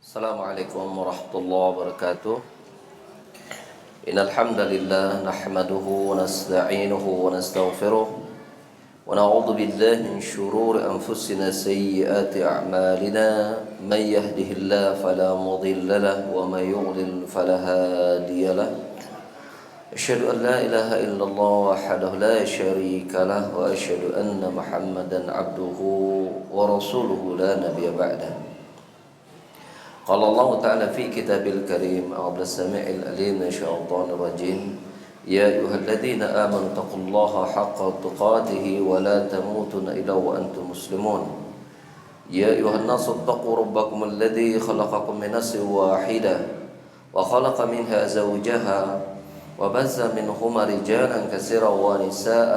Assalamualaikum warahmatullahi wabarakatuh. Innal hamdalillah nahmaduhu wa nasta'inuhu wa nastaghfiruh wa na'udzu billahi min shururi anfusina sayyiati a'malina may yahdihillahu fala mudilla lahu wa may yudlil fala hadiya lahu. Asyhadu an la ilaha illallah wahdahu la syarika lahu wa asyhadu anna Muhammadan 'abduhu wa rasuluhu la nabiyya ba'dahu. قال الله تعالى في كتابه الكريم أعوذ بالسميع العليم من الشيطان الرجيم يا أيها الذين آمنوا اتقوا الله حق تقاته ولا تموتن إلا وأنتم مسلمون يا أيها الناس اتقوا ربكم الذي خلقكم من نفس واحدة وخلق منها زوجها وبث منهما رجالا كثيرا ونساء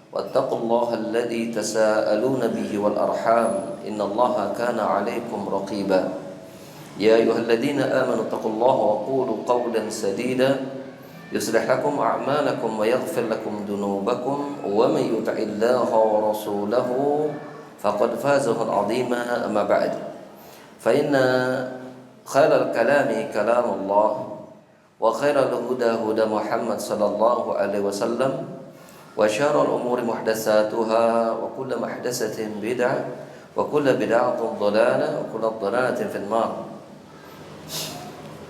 واتقوا الله الذي تساءلون به والأرحام إن الله كان عليكم رقيبا يا أيها الذين آمنوا اتقوا الله وقولوا قولا سديدا يصلح لكم أعمالكم ويغفر لكم ذنوبكم ومن يطع الله ورسوله فقد فاز فوزا عظيما. أما بعد فإن خير الكلام كلام الله وخير الهدى هدى محمد صلى الله عليه وسلم وشر الأمور محدثاتها وكل محدثة بدعة وكل بدعة ضلالة وكل ضلالة في النار.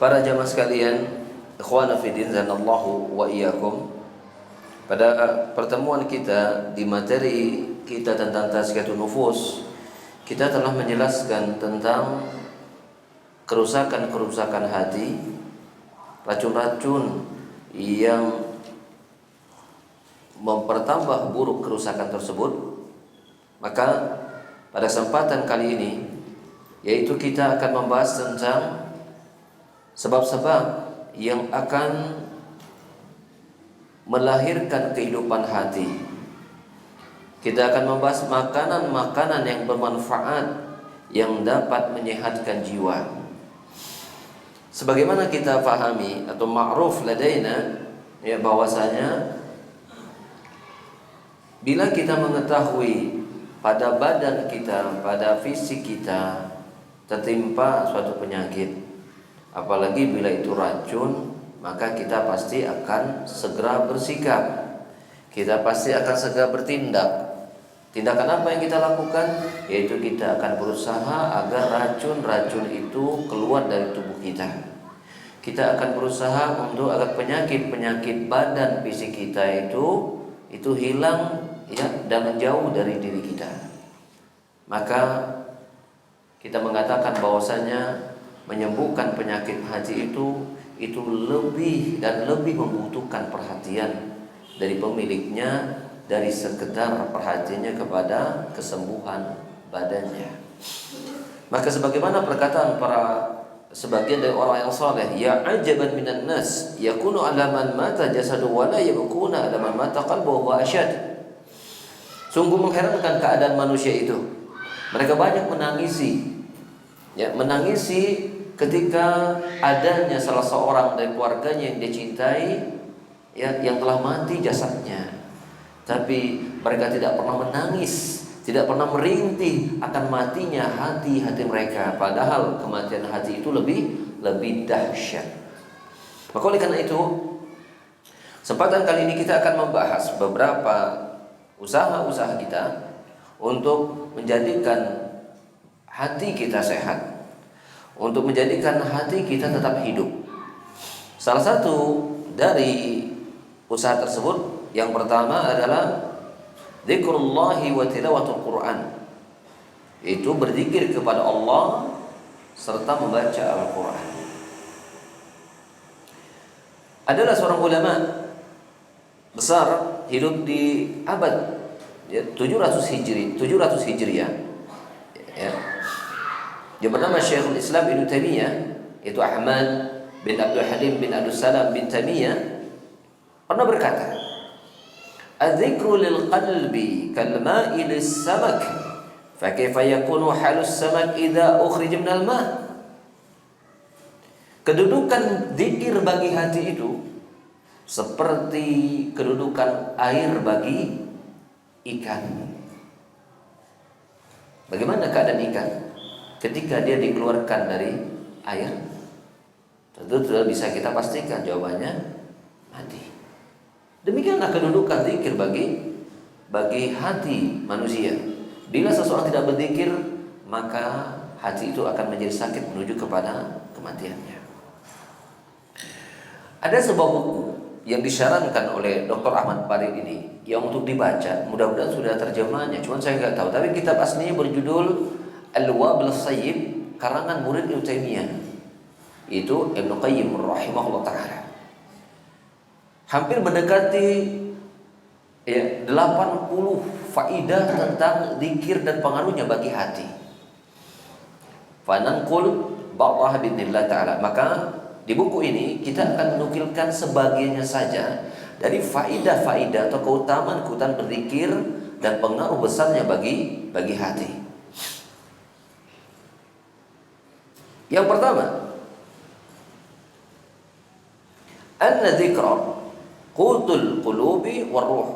Para jamaah sekalian, ikhwana fillah zanallahu wa iyyakum. Pada pertemuan kita di materi kita tentang tazkiyatun nufus, kita telah menjelaskan tentang kerusakan-kerusakan hati, racun-racun yang mempertambah buruk kerusakan tersebut. Maka pada kesempatan kali ini yaitu kita akan membahas tentang sebab-sebab yang akan melahirkan kehidupan hati. Kita akan membahas makanan-makanan yang bermanfaat yang dapat menyehatkan jiwa. Sebagaimana kita pahami atau ma'ruf ladaina, ya, bahwasanya bila kita mengetahui pada badan kita, pada fisik kita tertimpa suatu penyakit, apalagi bila itu racun, maka kita pasti akan segera bersikap. Kita pasti akan segera bertindak. Tindakan apa yang kita lakukan? Yaitu kita akan berusaha agar racun-racun itu keluar dari tubuh kita. Kita akan berusaha untuk agar penyakit-penyakit badan fisik kita itu hilang, ya, dan menjauh dari diri kita. Maka kita mengatakan bahwasanya menyembuhkan penyakit hati itu lebih dan lebih membutuhkan perhatian dari pemiliknya dari sekedar perhatiannya kepada kesembuhan badannya. Maka sebagaimana perkataan para sebagian dari orang yang saleh, ya ajaban minan nas yakunu ala man mata jasadu wa la yabkuna ala man mata qalbuhu wa asyad. Sungguh mengherankan keadaan manusia itu. Mereka banyak menangisi, ya, menangisi ketika adanya salah seorang dari keluarganya yang dia cintai, ya, yang telah mati jasadnya. Tapi mereka tidak pernah menangis, tidak pernah merintih akan matinya hati-hati mereka. Padahal kematian hati itu lebih dahsyat. Maka oleh karena itu, kesempatan kali ini kita akan membahas beberapa usaha-usaha kita untuk menjadikan hati kita sehat, untuk menjadikan hati kita tetap hidup. Salah satu dari usaha tersebut yang pertama adalah dzikrullahi wa tilawatul Quran, yaitu berzikir kepada Allah serta membaca Al-Quran. Adalah seorang ulama besar hidup di abad 700 Hijriah, ya. Dia bernama Syekhul Islam Ibnu Taimiyah, itu Ahmad bin Abdul Halim bin Abdul Salam bin Taimiyah, pernah berkata, "Adzikru lil qalbi kal ma'i lis samak, fa kaifa yakunu halus samak idza ukhrija minal ma'." Kedudukan zikir bagi hati itu seperti kedudukan air bagi ikan. Bagaimana keadaan ikan ketika dia dikeluarkan dari air? Tentu sudah bisa kita pastikan jawabannya mati. Demikianlah kedudukan zikir bagi hati manusia. Bila seseorang tidak berzikir, maka hati itu akan menjadi sakit menuju kepada kematiannya. Ada sebuah buku yang disarankan oleh Dr. Ahmad Farid ini yang untuk dibaca, mudah-mudahan sudah terjemahnya, cuman saya nggak tahu. Tapi kitab aslinya berjudul Al-Wabil Sayyib, karangan murid Ibnu Taimiyah. Itu Ibnu Qayyim rahimahullah taala. Hampir mendekati 80 faidah tentang zikir dan pengaruhnya bagi hati. Fananqul ba'daha biidznillah taala. Maka di buku ini kita akan menukilkan sebagiannya saja dari faidah-faidah atau keutamaan berzikir dan pengaruh besarnya bagi hati. Yang pertama, anna dzikra qutul qulubi war ruh.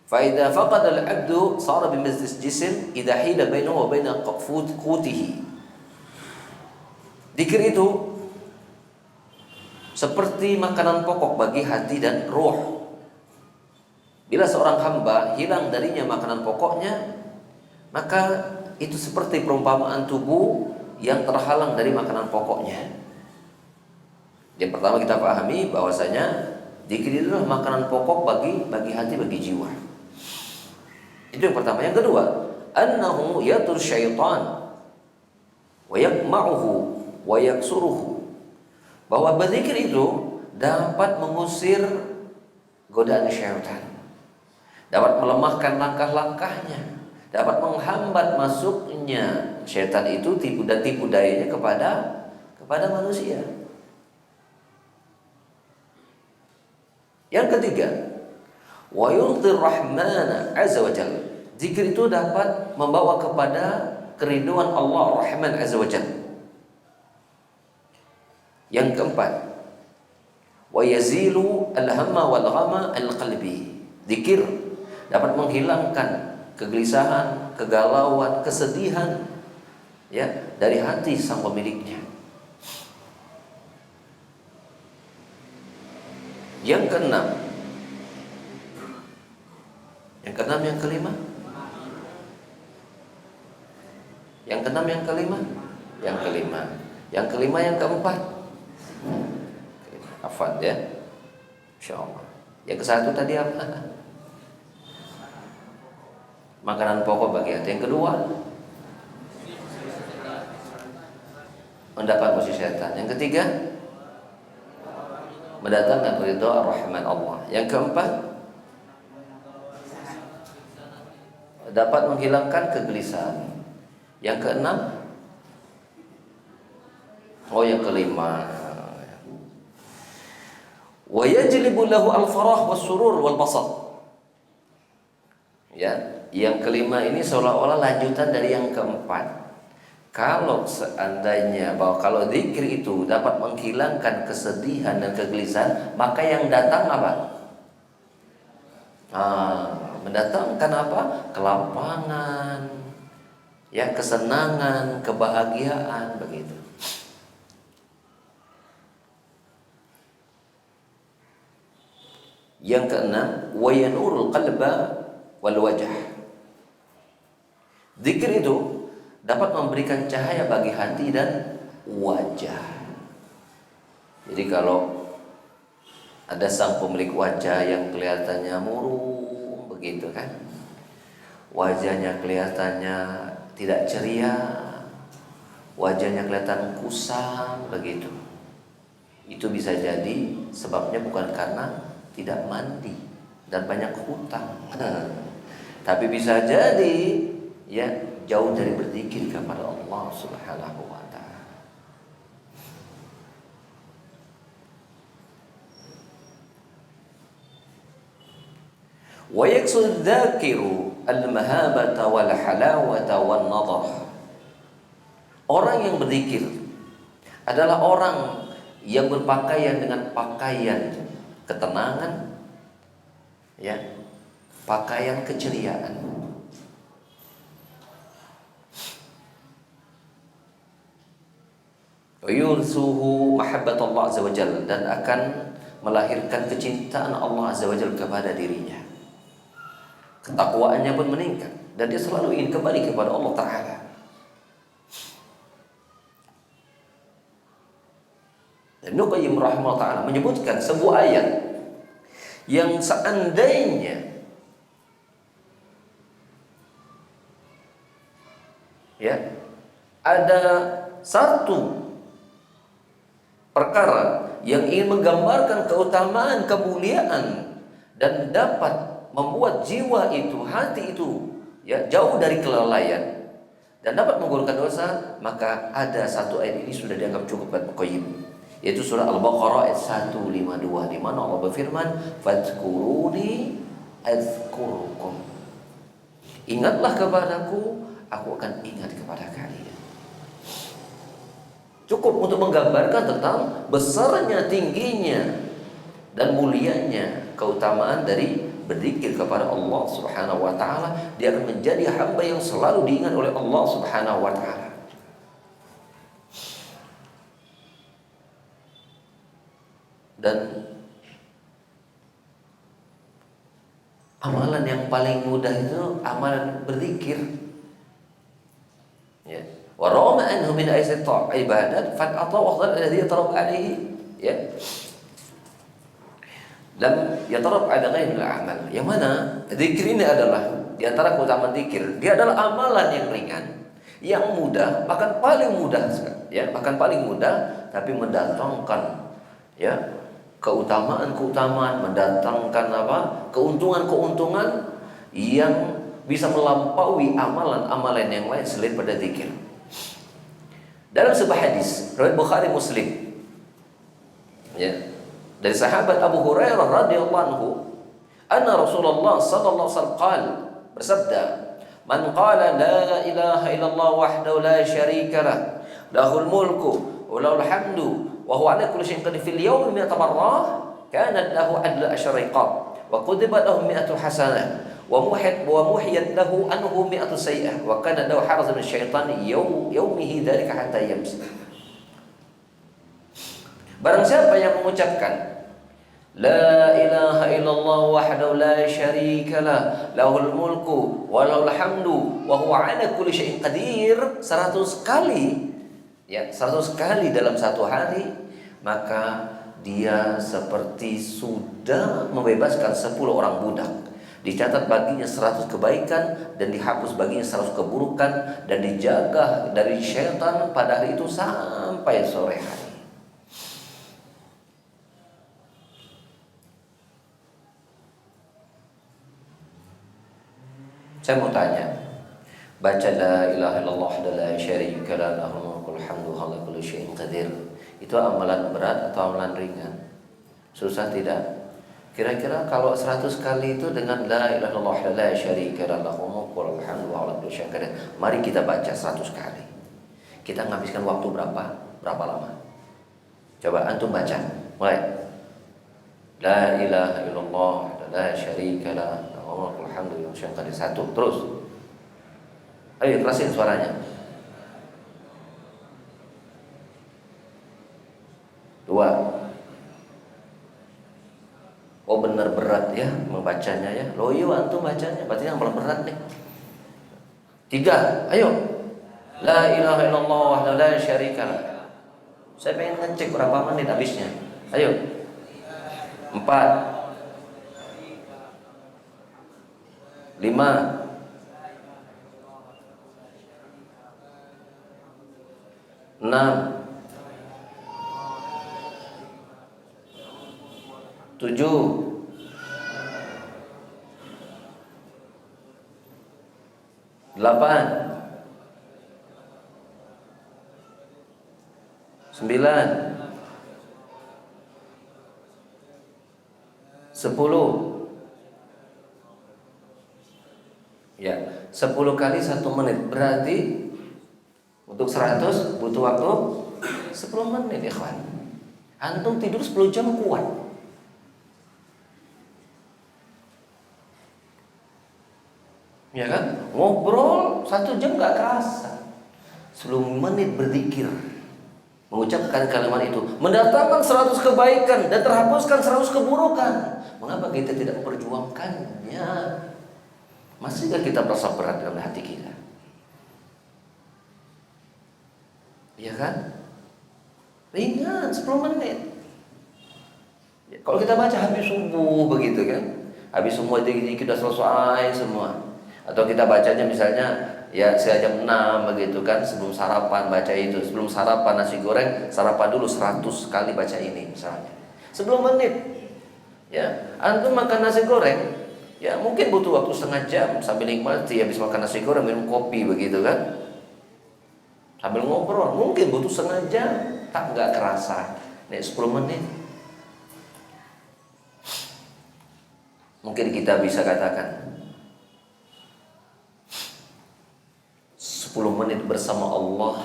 Fa idza faqada al-'abdu sara bimithli jism idza hila bainahu wa bain qutihi. Dzikir itu seperti makanan pokok bagi hati dan ruh. Bila seorang hamba hilang darinya makanan pokoknya, maka itu seperti perumpamaan tubuh yang terhalang dari makanan pokoknya. Yang pertama kita pahami bahwasanya dzikir itu adalah makanan pokok bagi hati, bagi jiwa. Itu yang pertama. Yang kedua, annahu yatur syaitan wa yakma'uhu wa yaksuruhu. Bahwa berzikir itu dapat mengusir godaan syaitan, dapat melemahkan langkah-langkahnya, dapat menghambat masuknya syaitan itu tipu dayanya kepada manusia. Yang ketiga, wa yurdir rahmana azza wa jalla. Zikir itu dapat membawa kepada kerinduan Allah Rahman azza wa jalla. Yang keempat, wa yazilu al-hamma wal ghama al-qalbi. Zikir dapat menghilangkan kegelisahan, kegalauan, kesedihan ya dari hati sang pemiliknya. Yang keenam, yang kelima, yang keempat, hafal ya, insyaallah. Yang ke-1 tadi apa? Makanan pokok bagi hati. Yang kedua, mendapat musuh setan. Yang ketiga, mendatangkan ridha ar-Rahman Allah. Yang keempat, dapat menghilangkan kegelisahan. Yang keenam, yang kelima, wa yajlibu lahu al-farah was-surur wal-basat. Ya, yang kelima ini seolah-olah lanjutan dari yang keempat. Kalau seandainya bahwa kalau zikir itu dapat menghilangkan kesedihan dan kegelisahan, maka yang datang apa? Mendatangkan apa? Kelapangan, ya, kesenangan, kebahagiaan, begitu. Yang keenam, wa yanurul qalba wal wajh. Zikir itu dapat memberikan cahaya bagi hati dan wajah. Jadi kalau ada sang pemilik wajah yang kelihatannya murung begitu kan, wajahnya kelihatannya tidak ceria, wajahnya kelihatan kusam begitu, itu bisa jadi sebabnya bukan karena tidak mandi dan banyak hutang, tapi bisa jadi ya jauh dari berzikir kepada Allah Subhanahu wa taala. Wa yaksud dzakiru al-mahabata wal halawata wan nadhar. Orang yang berzikir adalah orang yang berpakaian dengan pakaian ketenangan, ya, pakaian keceriaan. yursuhu mahabbat Allah azza wajalla, dan akan melahirkan kecintaan Allah azza wajalla kepada dirinya. Ketakwaannya pun meningkat dan dia selalu ingin kembali kepada Allah Ta'ala. Dan Ibnu Qayyim rahimahullah ta'ala menyebutkan sebuah ayat yang seandainya ada satu perkara yang ingin menggambarkan keutamaan, kemuliaan, dan dapat membuat jiwa itu, hati itu jauh dari kelalaian dan dapat menggugurkan dosa, maka ada satu ayat ini sudah dianggap cukup buat Qayyim, yaitu surah Al-Baqarah ayat 152, di mana Allah berfirman, "Fadhkuruni adzkurukum." Ingatlah kepadaku, aku akan ingat kepada kalian. Cukup untuk menggambarkan tentang besarnya, tingginya, dan mulianya keutamaan dari berzikir kepada Allah Subhanahu wa taala. Dia akan menjadi hamba yang selalu diingat oleh Allah Subhanahu wa taala. Dan amalan yang paling mudah itu amalan berzikir. Ya. Wa rama anhu min aisat ibadat fa atawa afdal alladhi yatarab alaihi, ya. Lam yatarab ala ghairil amal. Yang mana zikir ini adalah di antara keutamaan zikir, dia adalah amalan yang ringan, yang mudah, bahkan paling mudah, ya, bahkan paling mudah, tapi mendatangkan keutamaan-keutamaan, mendatangkan keuntungan-keuntungan yang bisa melampaui amalan-amalan yang lain selain pada zikir. Dalam sebuah hadis riwayat Bukhari Muslim, ya, dari sahabat Abu Hurairah radhiyallahu anhu, anna Rasulullah sallallahu alaihi wasallam bersabda, "Man qala la ilaha illallah wahdahu la syarika lah, lahul mulku wa lahul hamdu wa huwa ala kulli syai'in qadir fil yawmi mi'ata marrah, kanat lahu adlu asyriqat wa kutibat lahu mi'atu hasanah wa muhiyat lahu anhu mi'atu sayyi'ah wa kana lahu harazan min syaitan yaumihi dzalika hatta yamsi." Barang siapa yang mengucapkan la ilaha illallah wahdahu la syarika lah, lahul mulku wa lahul hamdu wa huwa ala kulli syai'in qadir 100 kali, ya, 100 kali dalam satu hari, maka dia seperti sudah membebaskan 10 orang budak. Dicatat baginya 100 kebaikan dan dihapus baginya 100 keburukan, dan dijaga dari syaitan pada hari itu sampai sore hari. Saya mau tanya, baca la ilaha illallah la syarika lah, lahul mulku hamdu ala kulli syai'in qadir, itu amalan berat atau amalan ringan? Susah tidak? Kira-kira kalau 100 kali itu dengan la ilaha illallah la syarika lah, lahul mulku hamdu ala kulli syai'in qadir, mari kita baca 100 kali. Kita menghabiskan waktu berapa lama? Coba antum baca, mulai. La ilaha illallah la syarika lah, alhamdulillah yang tadi 1, terus ayo kerasin suaranya. 2, oh benar berat ya membacanya ya, loyo antum bacanya, berarti yang paling berat nih. 3, ayo la ilaha illallah wa la syarika lah. Saya pengen ngecek berapa menit habisnya. Ayo 4, 5, 6, 7, 8, 9, 10. Ya, 10 kali 1 menit, berarti untuk 100 butuh waktu 10 menit, ikhwan. Antum tidur 10 jam kuat. Ya kan? Ngobrol 1 jam gak kerasa. 10 menit berzikir Mengucapkan kalimat itu mendatangkan 100 kebaikan dan terhapuskan 100 keburukan. Mengapa kita tidak memperjuangkannya? Masihkah kita merasa berat dalam hati kita? Iya kan? Ringan 10 menit. Kalau kita baca habis subuh begitu kan, habis semua dikit sudah selesai semua. Atau kita bacanya misalnya ya jam 6 begitu kan, sebelum sarapan baca itu. Sebelum sarapan nasi goreng, sarapan dulu 100 kali baca ini misalnya. 10 menit. Ya, antum makan nasi goreng, ya mungkin butuh waktu setengah jam sambil nikmati habis makan nasi goreng minum kopi begitu kan. Sambil ngobrol, mungkin butuh setengah jam, tak nggak kerasa. Nih 10 menit. Mungkin kita bisa katakan 10 menit bersama Allah,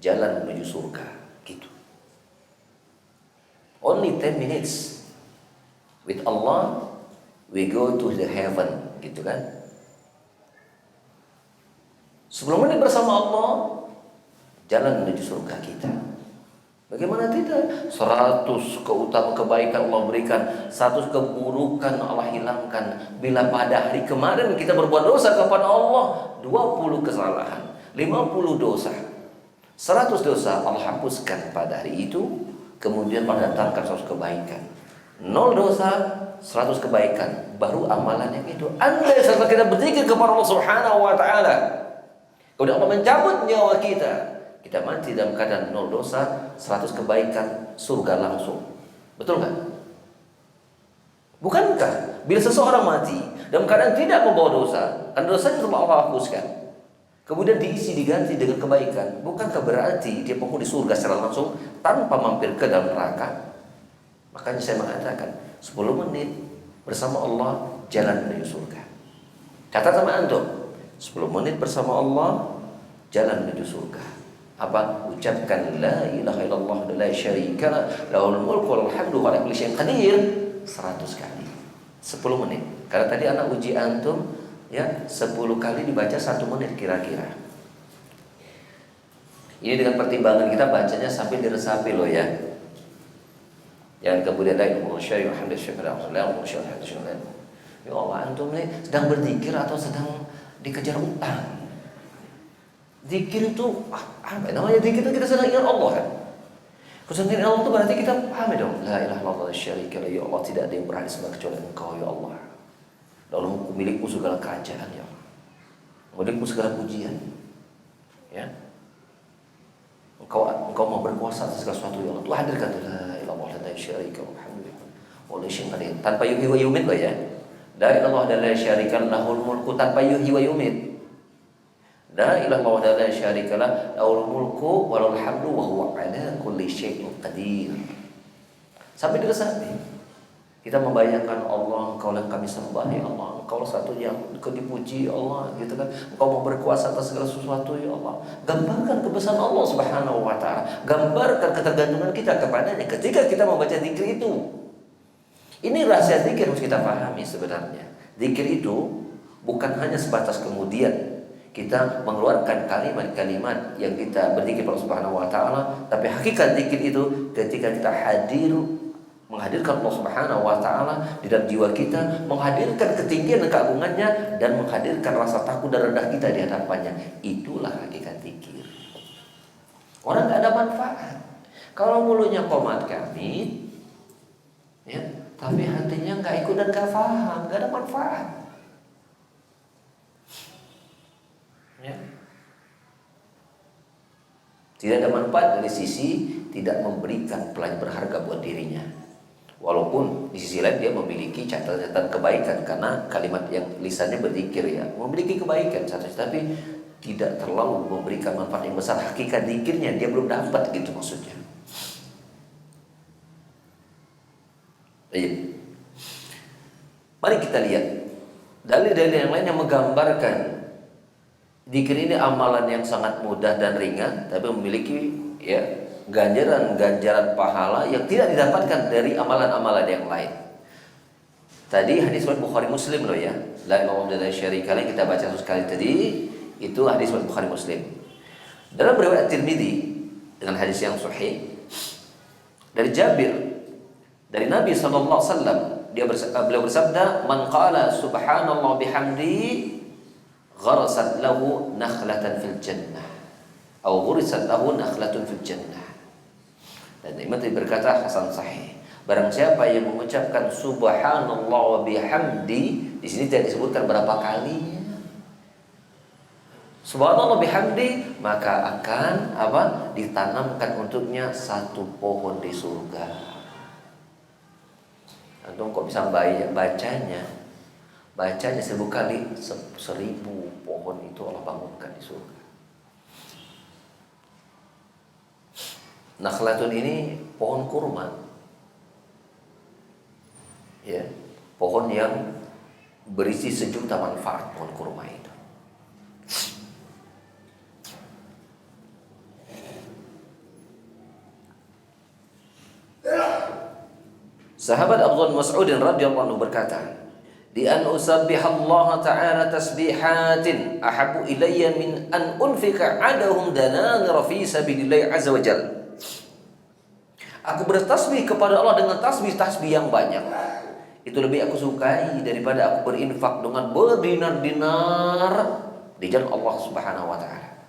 jalan menuju surga, gitu. Only 10 minutes with Allah, we go to the heaven, gitu kan. 10 menit bersama Allah, jalan menuju surga kita. Bagaimana tidak? 100 kebaikan Allah berikan, 100 keburukan Allah hilangkan. Bila pada hari kemarin kita berbuat dosa kepada Allah 20 kesalahan, 50 dosa, 100 dosa Allah hapuskan pada hari itu. Kemudian Allah datangkan 100 kebaikan. 0 dosa, 100 kebaikan, baru amalan yang itu. Andai serta kita berzikir kepada Allah Subhanahu wa taala, kemudian Allah mencabut nyawa kita, kita mati dalam keadaan 0 dosa, 100 kebaikan, surga langsung. Betul nggak? Bukankah bila seseorang mati dalam keadaan tidak membawa dosa, kan dosanya telah Allah hapuskan, kemudian diganti dengan kebaikan, bukankah berarti dia penghuni surga secara langsung tanpa mampir ke dalam neraka? Makanya saya mengatakan 10 menit bersama Allah, jalan menuju surga. Catat sama antum, 10 menit bersama Allah, jalan menuju surga. Apa? Ucapkan la ilaha illallah la syarika lah, lahul mulku wal hamdu wa ala kulli syai'in qadir 100 kali. 10 menit. Karena tadi anak uji antum ya, 10 kali dibaca 1 menit kira-kira. Ini dengan pertimbangan kita bacanya sampai diresapi loh ya. Yang kemudian la ilaha illallah ya Allah, antum ini sedang berzikir atau sedang dikejar utang? Zikir itu apa namanya? Zikir itu kita sedang ingat Allah kan. Sedang ingat Allah itu berarti kita paham dong. La ilaha illallah la syarika lah, ya Allah, tidak ada yang berhak disembah kecuali Engkau ya Allah. Lalu milikmu segala kerajaan ya Allah, milikmu segala pujian. Ya. Engkau mau berkuasa atas segala sesuatu ya Allah. Tuh hadirkan la ilaha illallah la syarika wa la syarika tanpa yuhyi wa yumiit loh ya. La ilaha illallah la syarika lahul mulku tanpa yuhyi wa yumiit. La ilaha illallah la syarika lah, lahul mulku wa lahul hamdu wa huwa ala kulli syai'in qadir. Sampai diresapi. Kita membayangkan Allah, Engkau yang kami sembah ya Allah, Engkau satu yang dipuji ya Allah, gitu kan. Engkau mau berkuasa atas segala sesuatu ya Allah. Gambarkan kebesaran Allah Subhanahu wa taala. Gambarkan ketergantungan kita kepadanya ketika kita membaca zikir itu. Ini rahasia zikir harus kita pahami sebenarnya. Zikir itu bukan hanya sebatas kemudian kita mengeluarkan kalimat-kalimat yang kita berzikir kepada Allah Subhanahu wa taala, tapi hakikat zikir itu ketika kita menghadirkan Allah Subhanahu wa taala di dalam jiwa kita, menghadirkan ketinggian dan keagungannya, dan menghadirkan rasa takut dan rendah kita di hadapannya. Itulah hakikat zikir. Orang enggak ada manfaat kalau mulutnya qomat kami ya, tapi hatinya enggak ikut dan enggak paham, enggak ada manfaat. Ya. Tidak ada manfaat dari sisi tidak memberikan pelajaran berharga buat dirinya. Walaupun di sisi lain dia memiliki catatan kebaikan karena kalimat yang lisannya berzikir ya, memiliki kebaikan tapi tidak terlalu memberikan manfaat yang besar. Hakikat zikirnya dia belum dapat gitu maksudnya. Baik. Mari kita lihat dalil-dalil yang lain yang menggambarkan zikir ini amalan yang sangat mudah dan ringan, tapi memiliki ya ganjaran pahala yang tidak didapatkan dari amalan-amalan yang lain. Tadi hadis riwayat Bukhari Muslim loh ya. La ilaha illallah syarika lah kita baca sekali tadi, itu hadis riwayat Bukhari Muslim. Dalam riwayat Tirmidzi, dengan hadis yang sahih dari Jabir dari Nabi sallallahu alaihi wasallam, beliau bersabda, "Man qala subhanallah bihamdi gharasat lahu nakhlatan fil jannah atau ghurisat lahu nakhlatun fil jannah." Dan Imam Tirmidzi berkata hasan sahih. Barang siapa yang mengucapkan subhanallah wa bihamdi, di sini tidak disebutkan berapa kali. Subhanallah bihamdi, maka akan ditanamkan untuknya satu pohon di surga. Antum kok bisa bacanya 1000 kali, 1000 pohon itu Allah bangunkan di surga. Nakhlatun ini pohon kurma, ya, pohon yang berisi sejuta manfaat. Pohon kurma itu Sahabat Abdullah bin Mas'ud radhiyallahu anhu berkata, "Di an usabbihallah ta'ala tasbihatin ahabbu ilayya min an unfika 'adahum dananir fi sabilillah azza wa jalla." Aku bertasbih kepada Allah dengan tasbih-tasbih yang banyak. Itu lebih aku sukai daripada aku berinfak dengan berdinar-dinar di jalan Allah Subhanahu wa taala.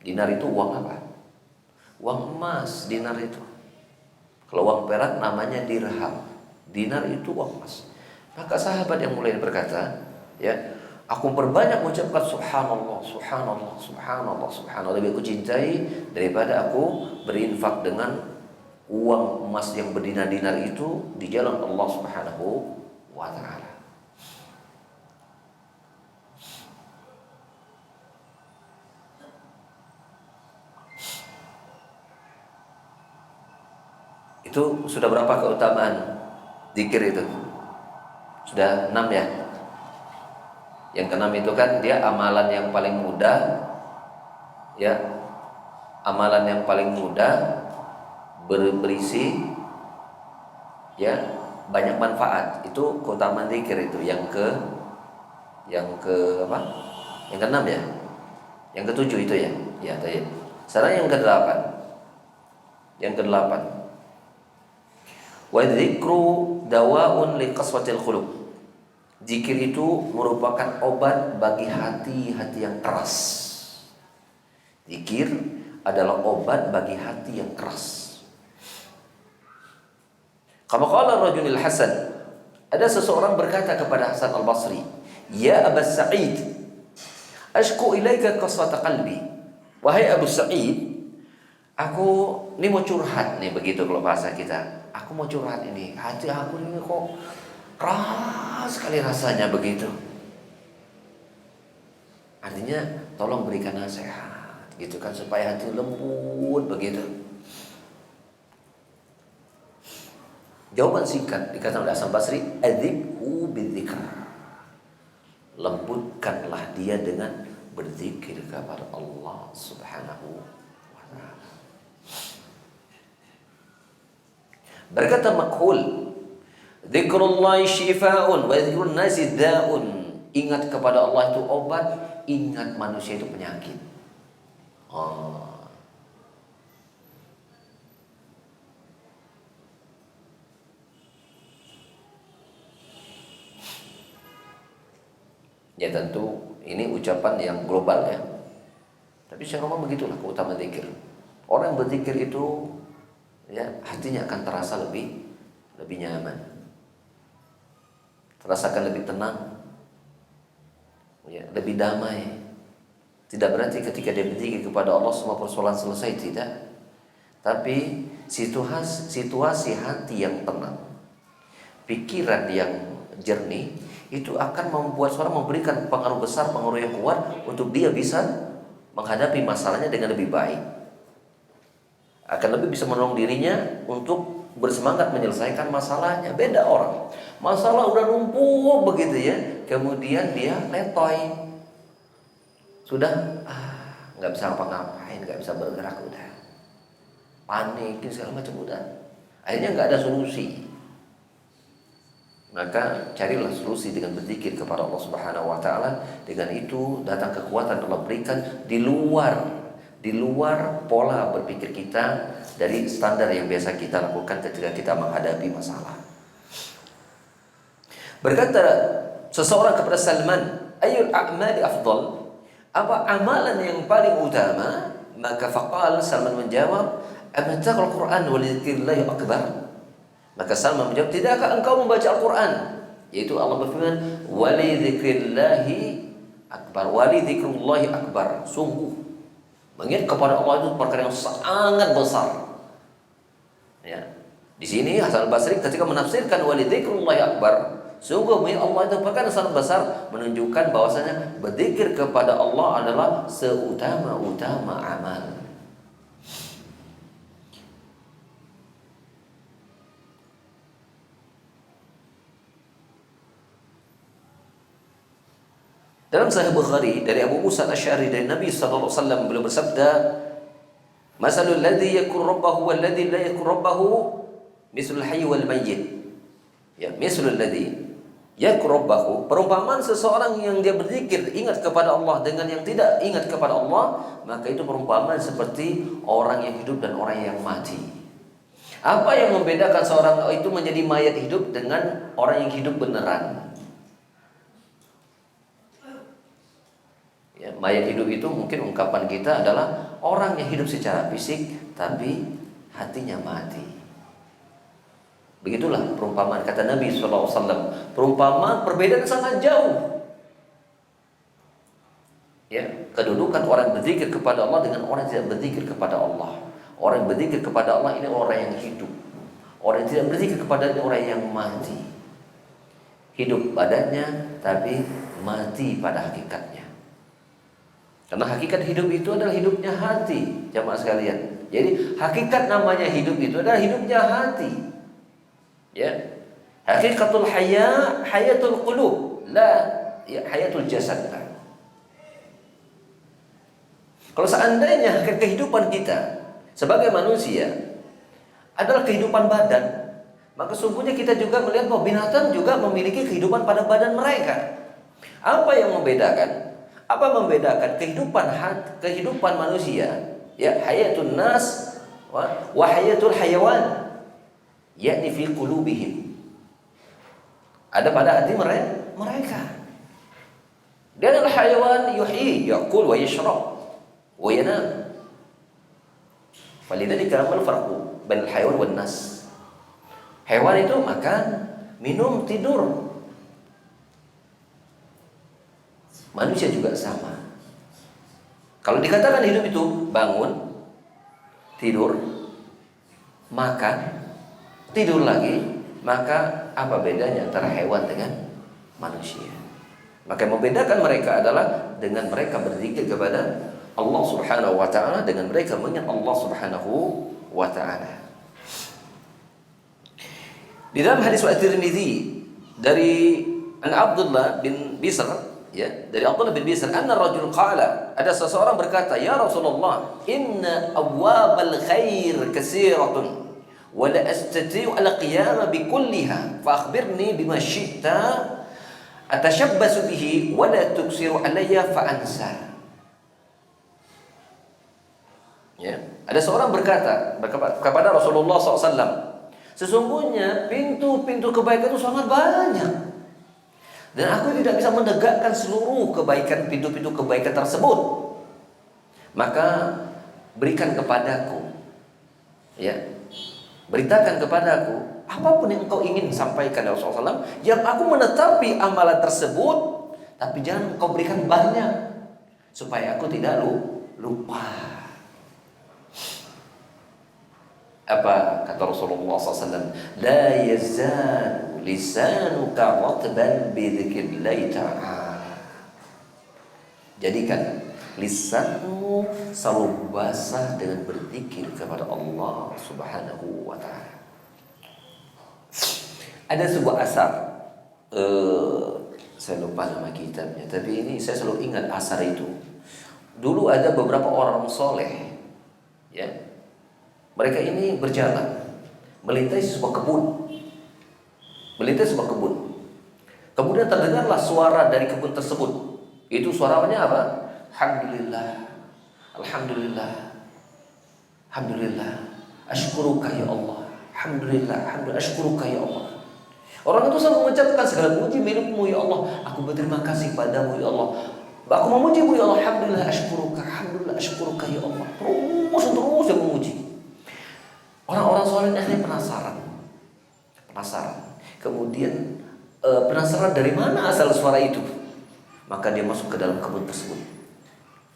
Dinar itu uang apa? Uang emas, dinar itu. Kalau uang perak namanya dirham. Dinar itu uang emas. Maka sahabat yang mulai berkata, ya, aku perbanyak mengucapkan subhanallah, subhanallah, subhanallah, subhanallah. Lebih aku cintai daripada aku berinfak dengan uang emas yang berdinar-dinar itu di jalan Allah Subhanahu wa taala. Itu sudah berapa keutamaan zikir itu? Sudah 6 ya. Yang keenam itu kan dia amalan yang paling mudah, ya, amalan yang paling mudah, berisi, ya, banyak manfaat. Itu keutamaan zikir itu. Yang ke apa? Yang keenam ya. Yang ketujuh itu ya. Ya, tadi. Sekarang yang kedelapan. Yang kedelapan. Wa dzikru dawaun liqaswatil qulub. Zikir itu merupakan obat bagi hati-hati yang keras. Zikir adalah obat bagi hati yang keras. Kama qala rajulul Hasan, ada seseorang berkata kepada Hasan Al-Basri, "Ya Abu Sa'id, ashku ilaika qaswata qalbi." Wahai Abu Sa'id, aku ini mau curhat nih, begitu kalau bahasa kita. Aku mau curhat ini, hati aku ini kok keras sekali rasanya begitu. Artinya tolong berikan nasihat, gitu kan, supaya hati lembut begitu. Jawaban singkat dikatakan oleh Hasan Basri, "Adzibhu bidzikr." Lembutkanlah dia dengan berzikir kepada Allah Subhanahu wa taala. Berkata Makhul, "Dzikrullah syifa'un wa dzikrun nasi da'un." Ingat kepada Allah itu obat, ingat manusia itu penyakit. Ya tentu ini ucapan yang global ya. Tapi secara umum begitulah keutamaan zikir. Orang yang berzikir itu, ya, hatinya akan terasa lebih nyaman, terasakan lebih tenang, ya, lebih damai. Tidak berarti ketika dia berzikir kepada Allah semua persoalan selesai, tidak. Tapi situasi hati yang tenang, pikiran yang jernih, itu akan membuat seorang memberikan pengaruh besar, pengaruh yang kuat untuk dia bisa menghadapi masalahnya dengan lebih baik. Akan lebih bisa menolong dirinya untuk bersemangat menyelesaikan masalahnya. Beda orang, masalah udah numpuk begitu ya, kemudian dia letoy, sudah nggak bisa ngapa-ngapain, nggak bisa bergerak, udah panik segala macam, udah akhirnya nggak ada solusi. Maka carilah solusi dengan berzikir kepada Allah Subhanahu wa taala. Dengan itu datang kekuatan Allah berikan di luar di luar pola berpikir kita dari standar yang biasa kita lakukan ketika kita menghadapi masalah. Berkata seseorang kepada Salman, "Ayyul a'mali afdal?" Apa amalan yang paling utama? Maka faqala, Salman menjawab, "Amataqal Qur'an wa lidzikrillahi akbar." Maka Salman menjawab, "Tidakkah engkau membaca Al-Qur'an?" Yaitu Allah berfirman, "Wa lidzikrillahi akbar." Wa lidzikrullahi akbar. Sungguh mengingat kepada Allah itu perkara yang sangat besar. Ya. Di sini Hasan Al-Basri ketika menafsirkan wa lidzikrullahi akbar, sungguh mengingat Allah itu perkara yang sangat besar, menunjukkan bahwasanya berzikir kepada Allah adalah seutama-utama amal. Dalam Sahih Bukhari dari Abu Musa Al-Asy'ari dari Nabi sallallahu alaihi wasallam beliau bersabda, "Masalul ladzi yakur rabbahu wal ladzi la yakur rabbahu mislul hayy wal mayyit." Ya, mislul ladzi yakur rabbahu, perumpamaan seseorang yang dia berzikir ingat kepada Allah dengan yang tidak ingat kepada Allah, maka itu perumpamaan seperti orang yang hidup dan orang yang mati. Apa yang membedakan seorang itu menjadi mayat hidup dengan orang yang hidup beneran? Ya, mayat hidup itu mungkin ungkapan kita adalah orang yang hidup secara fisik tapi hatinya mati. Begitulah perumpamaan kata Nabi SAW. Perumpamaan perbedaan sangat jauh. Ya, kedudukan orang yang berzikir kepada Allah dengan orang yang tidak berzikir kepada Allah. Orang yang berzikir kepada Allah ini orang yang hidup. Orang yang tidak berzikir kepada Allah orang yang mati. Hidup badannya tapi mati pada hakikatnya. Karena hakikat hidup itu adalah hidupnya hati, jamaah sekalian. Jadi hakikat namanya hidup itu adalah hidupnya hati. Ya. Hakikatul haya, hayatul qulub, la ya, hayatul jasad. Kalau seandainya hakikat kehidupan kita sebagai manusia adalah kehidupan badan, maka sungguhnya kita juga melihat bahwa binatang juga memiliki kehidupan pada badan mereka. Apa yang membedakan? Apa membedakan kehidupan manusia, ya, hayatun nas wa hayatul hayawan, yakni fi qulubihim. Ada pada hati mereka. Dia adalah hayawan yuhyi, yaqul wa yashrab wa yanam. Falidzalika mal farqu bainal hayawan wan nas. Hewan itu makan, minum, tidur. Manusia juga sama. Kalau dikatakan hidup itu bangun, tidur, makan, tidur lagi, maka apa bedanya antara hewan dengan manusia? Maka yang membedakan mereka adalah dengan mereka berzikir kepada Allah Subhanahu wa taala, dengan mereka mengingat Allah Subhanahu wa taala. Di dalam hadis At-Tirmidzi dari Abdullah bin Bisr, ya, dari Abdullah bin Bisr, anna rajul qala, ada seseorang berkata, "Ya Rasulullah, inna abwabal khair katsiratun wa la astati'u al-qiyam bi kulliha fa akhbirni bima syi'ta atashabbasu bihi wa la tuksiru alayya fa ansa." Ya, ada seorang berkata kepada Rasulullah SAW, sesungguhnya pintu-pintu kebaikan itu sangat banyak. Dan aku tidak bisa menegakkan seluruh kebaikan, pintu-pintu kebaikan tersebut. Maka berikan kepadaku, ya, beritakan kepadaku apapun yang engkau ingin sampaikan ya Rasulullah SAW, yang aku menetapi amalan tersebut, tapi jangan engkau berikan banyak supaya aku tidak lupa. Apa kata Rasulullah SAW? La yazal lisanuka ratban bi dzikrillah ta'ala. Jadikan lisanmu selalu basah dengan berzikir kepada Allah Subhanahu wa taala. Ada sebuah asar, saya lupa nama kitabnya, tapi ini saya selalu ingat asar itu. Dulu ada beberapa orang soleh, ya, mereka ini berjalan melintas sebuah kebun. Kemudian terdengarlah suara dari kebun tersebut. Itu suaranya apa? Alhamdulillah, Alhamdulillah, alhamdulillah, asykuruka ya Allah, alhamdulillah, alhamdulillah, asykuruka ya Allah. Orang itu selalu mengucapkan segala puji milikmu ya Allah. Aku berterima kasih padamu ya Allah. Aku memujimu ya Allah. Alhamdulillah, asykuruka, alhamdulillah, asykuruka ya Allah. Terus dia memuji. Orang-orang soleh ini penasaran. Kemudian penasaran dari mana asal suara itu. Maka dia masuk ke dalam kebun tersebut.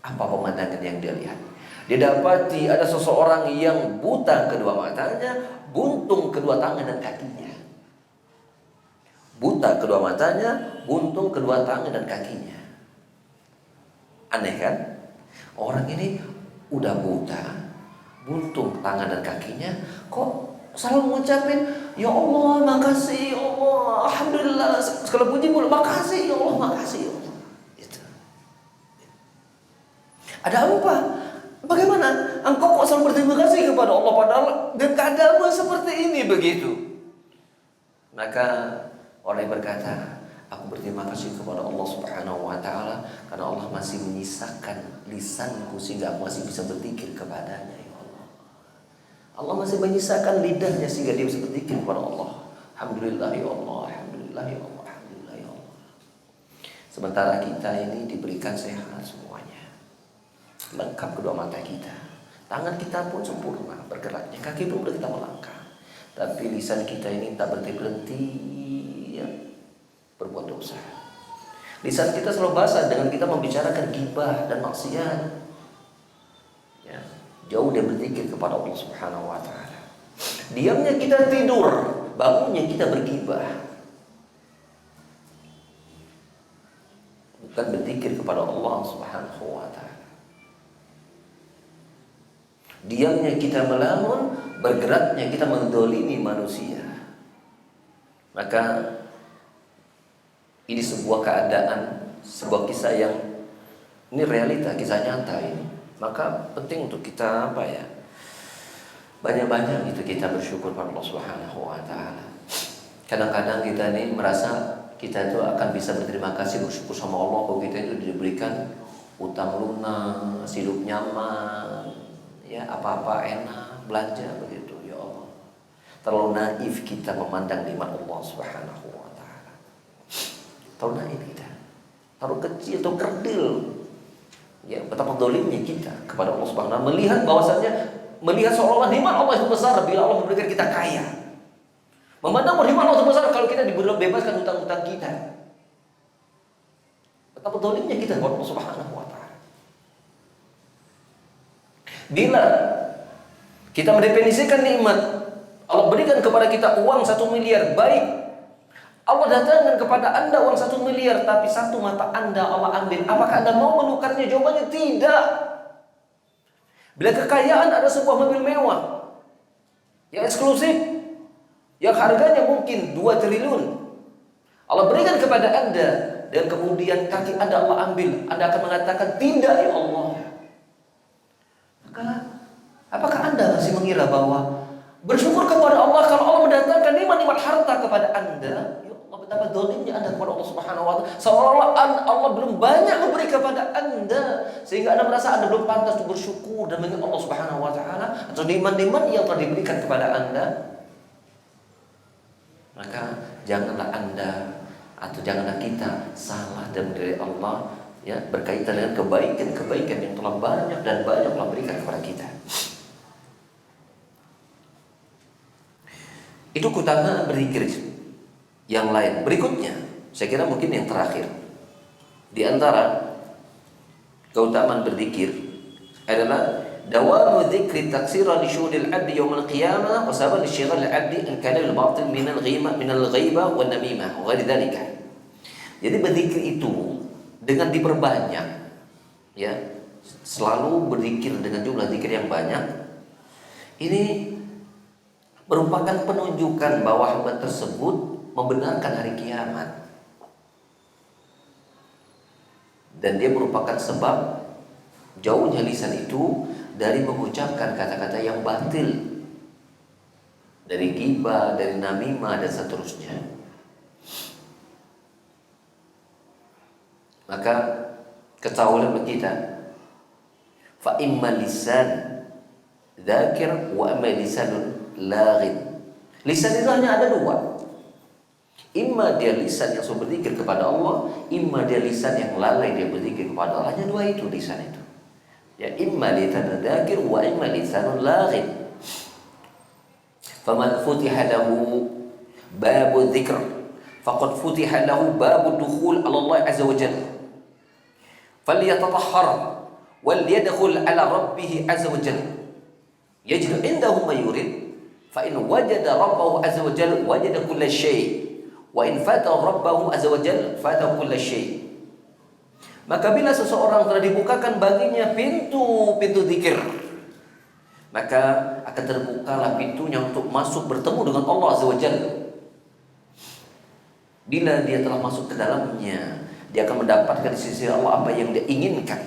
Apa pemandangan yang dia lihat? Dia dapati ada seseorang yang buta kedua matanya, buntung kedua tangan dan kakinya. Buta kedua matanya, buntung kedua tangan dan kakinya. Aneh kan? Orang ini udah buta, buntung tangan dan kakinya, kok selalu mengucapin ya Allah makasih ya Allah, alhamdulillah, segala puji mulut, makasih ya Allah, makasih ya Allah. Itu. Ada apa? Bagaimana engkau kok selalu berterima kasih kepada Allah padahal dan keadaanmu seperti ini begitu? Maka orang yang berkata, aku berterima kasih kepada Allah Subhanahu wa taala karena Allah masih menyisakan lisanku sehingga aku masih bisa berzikir kepadanya ya Allah. Allah masih menyisakan lidahnya sehingga dia bisa berzikir kepada Allah. Alhamdulillah ya Allah, alhamdulillah ya Allah, alhamdulillah ya Allah. Sementara kita ini diberikan sehat semuanya. Lengkap kedua mata kita. Tangan kita pun sempurna bergeraknya, kaki pun boleh kita melangkah. Tapi lisan kita ini tak berhenti ya, berbuat dosa. Lisan kita selalu basah dengan kita membicarakan gibah dan maksiat. Ya, jauh dia berzikir kepada Allah Subhanahu wa taala. Diamnya kita tidur, bangunnya kita bergibah. Bukan berzikir kepada Allah Subhanahu wa taala. Diamnya kita melamun, bergeraknya kita mendolimi manusia. Maka ini sebuah keadaan, sebuah kisah yang ini realita, kisah nyata ini. Maka penting untuk kita banyak-banyak itu kita bersyukur pada Allah Subhanahu wa taala. Kadang-kadang kita ini merasa kita itu akan bisa berterima kasih, bersyukur sama Allah kalau kita itu diberikan utang lunas, hidup nyaman, ya apa-apa enak, belanja begitu ya Allah. Terlalu naif kita memandang nikmat Allah Subhanahu wa taala. Terlalu naif kita. Terlalu kecil atau kerdil. Ya, betapa dolimnya kita kepada Allah Subhanahu wa taala, melihat seolah-olah nikmat Allah itu besar bila Allah memberikan kita kaya. Memandang nikmat Allah itu besar kalau kita dibebaskan hutang-hutang kita. Betapa dolimnya kita kepada Allah Subhanahu wa taala. Bila kita mendefinisikan nikmat, Allah berikan kepada kita uang 1 miliar, baik. Allah datangkan kepada Anda uang 1 miliar, tapi satu mata Anda Allah ambil. Apakah Anda mau menukarnya? Jawabannya tidak. Bila kekayaan ada sebuah mobil mewah yang eksklusif, yang harganya mungkin 2 triliun, Allah berikan kepada Anda, dan kemudian kaki Anda Allah ambil, Anda akan mengatakan tidak ya Allah. Apakah Anda masih mengira bahwa bersyukur kepada Allah kalau Allah mendatangkan nikmat-nikmat harta kepada Anda? Ya Allah, betapa dolimnya Anda kepada Allah Subhanahu wa taala. Seolah-olah Allah belum banyak memberi kepada Anda sehingga Anda merasa Anda belum pantas untuk bersyukur dan mengingat Allah Subhanahu wa taala atau nikmat-nikmat yang telah diberikan kepada Anda. Maka janganlah Anda atau janganlah kita salah dan menilai Allah ya berkaitan dengan kebaikan-kebaikan yang telah banyak dan banyak Allah berikan kepada kita. Itu keutamaan berzikir. Yang lain berikutnya, saya kira mungkin yang terakhir di antara keutamaan berzikir adalah dawamu dzikri taksira li syuhudil 'abdi yaum al-qiyamah wa sabab lishighal al-'abdi an kana al-batil min al-ghaiba wan namimah wa ghairi dzalika. Jadi berzikir itu dengan diperbanyak, ya, selalu berzikir dengan jumlah zikir yang banyak. Ini merupakan penunjukan bahwa hamba tersebut membenarkan hari kiamat, dan dia merupakan sebab jauhnya lisan itu dari mengucapkan kata-kata yang batil, dari ghibah, dari namimah dan seterusnya. Maka ketahuilah kita, Fa imma lisan dzakir wa imma lisanun laghid. Lisan itu hanya ada dua. Imma dia lisan yang suka berzikir kepada Allah, imma dia lisan yang lalai dia berzikir kepada Allah. Hanya dua itu lisan itu. Ya, imma lisanun dzakir wa imma lisanun laghid. Faman futiha lahu babu dzikr faqad futiha lahu babu dukhul ala Allah azza wa jalla. Falyatatahhar wal yadkhul ala rabbih azza wa jalla. Yajidu indahu ma yurid. Fa in wajada rabbahu azza wa jalla wajada kulla syai'. Wa in fata rabbahu azza wa jalla fata kulla syai'. Maka bila seseorang telah dibukakan baginya pintu-pintu zikir, maka akan terbukalah pintunya untuk masuk bertemu dengan Allah azza wa jalla. Bila dia telah masuk ke dalamnya, dia akan mendapatkan di sisi Allah apa yang dia inginkan.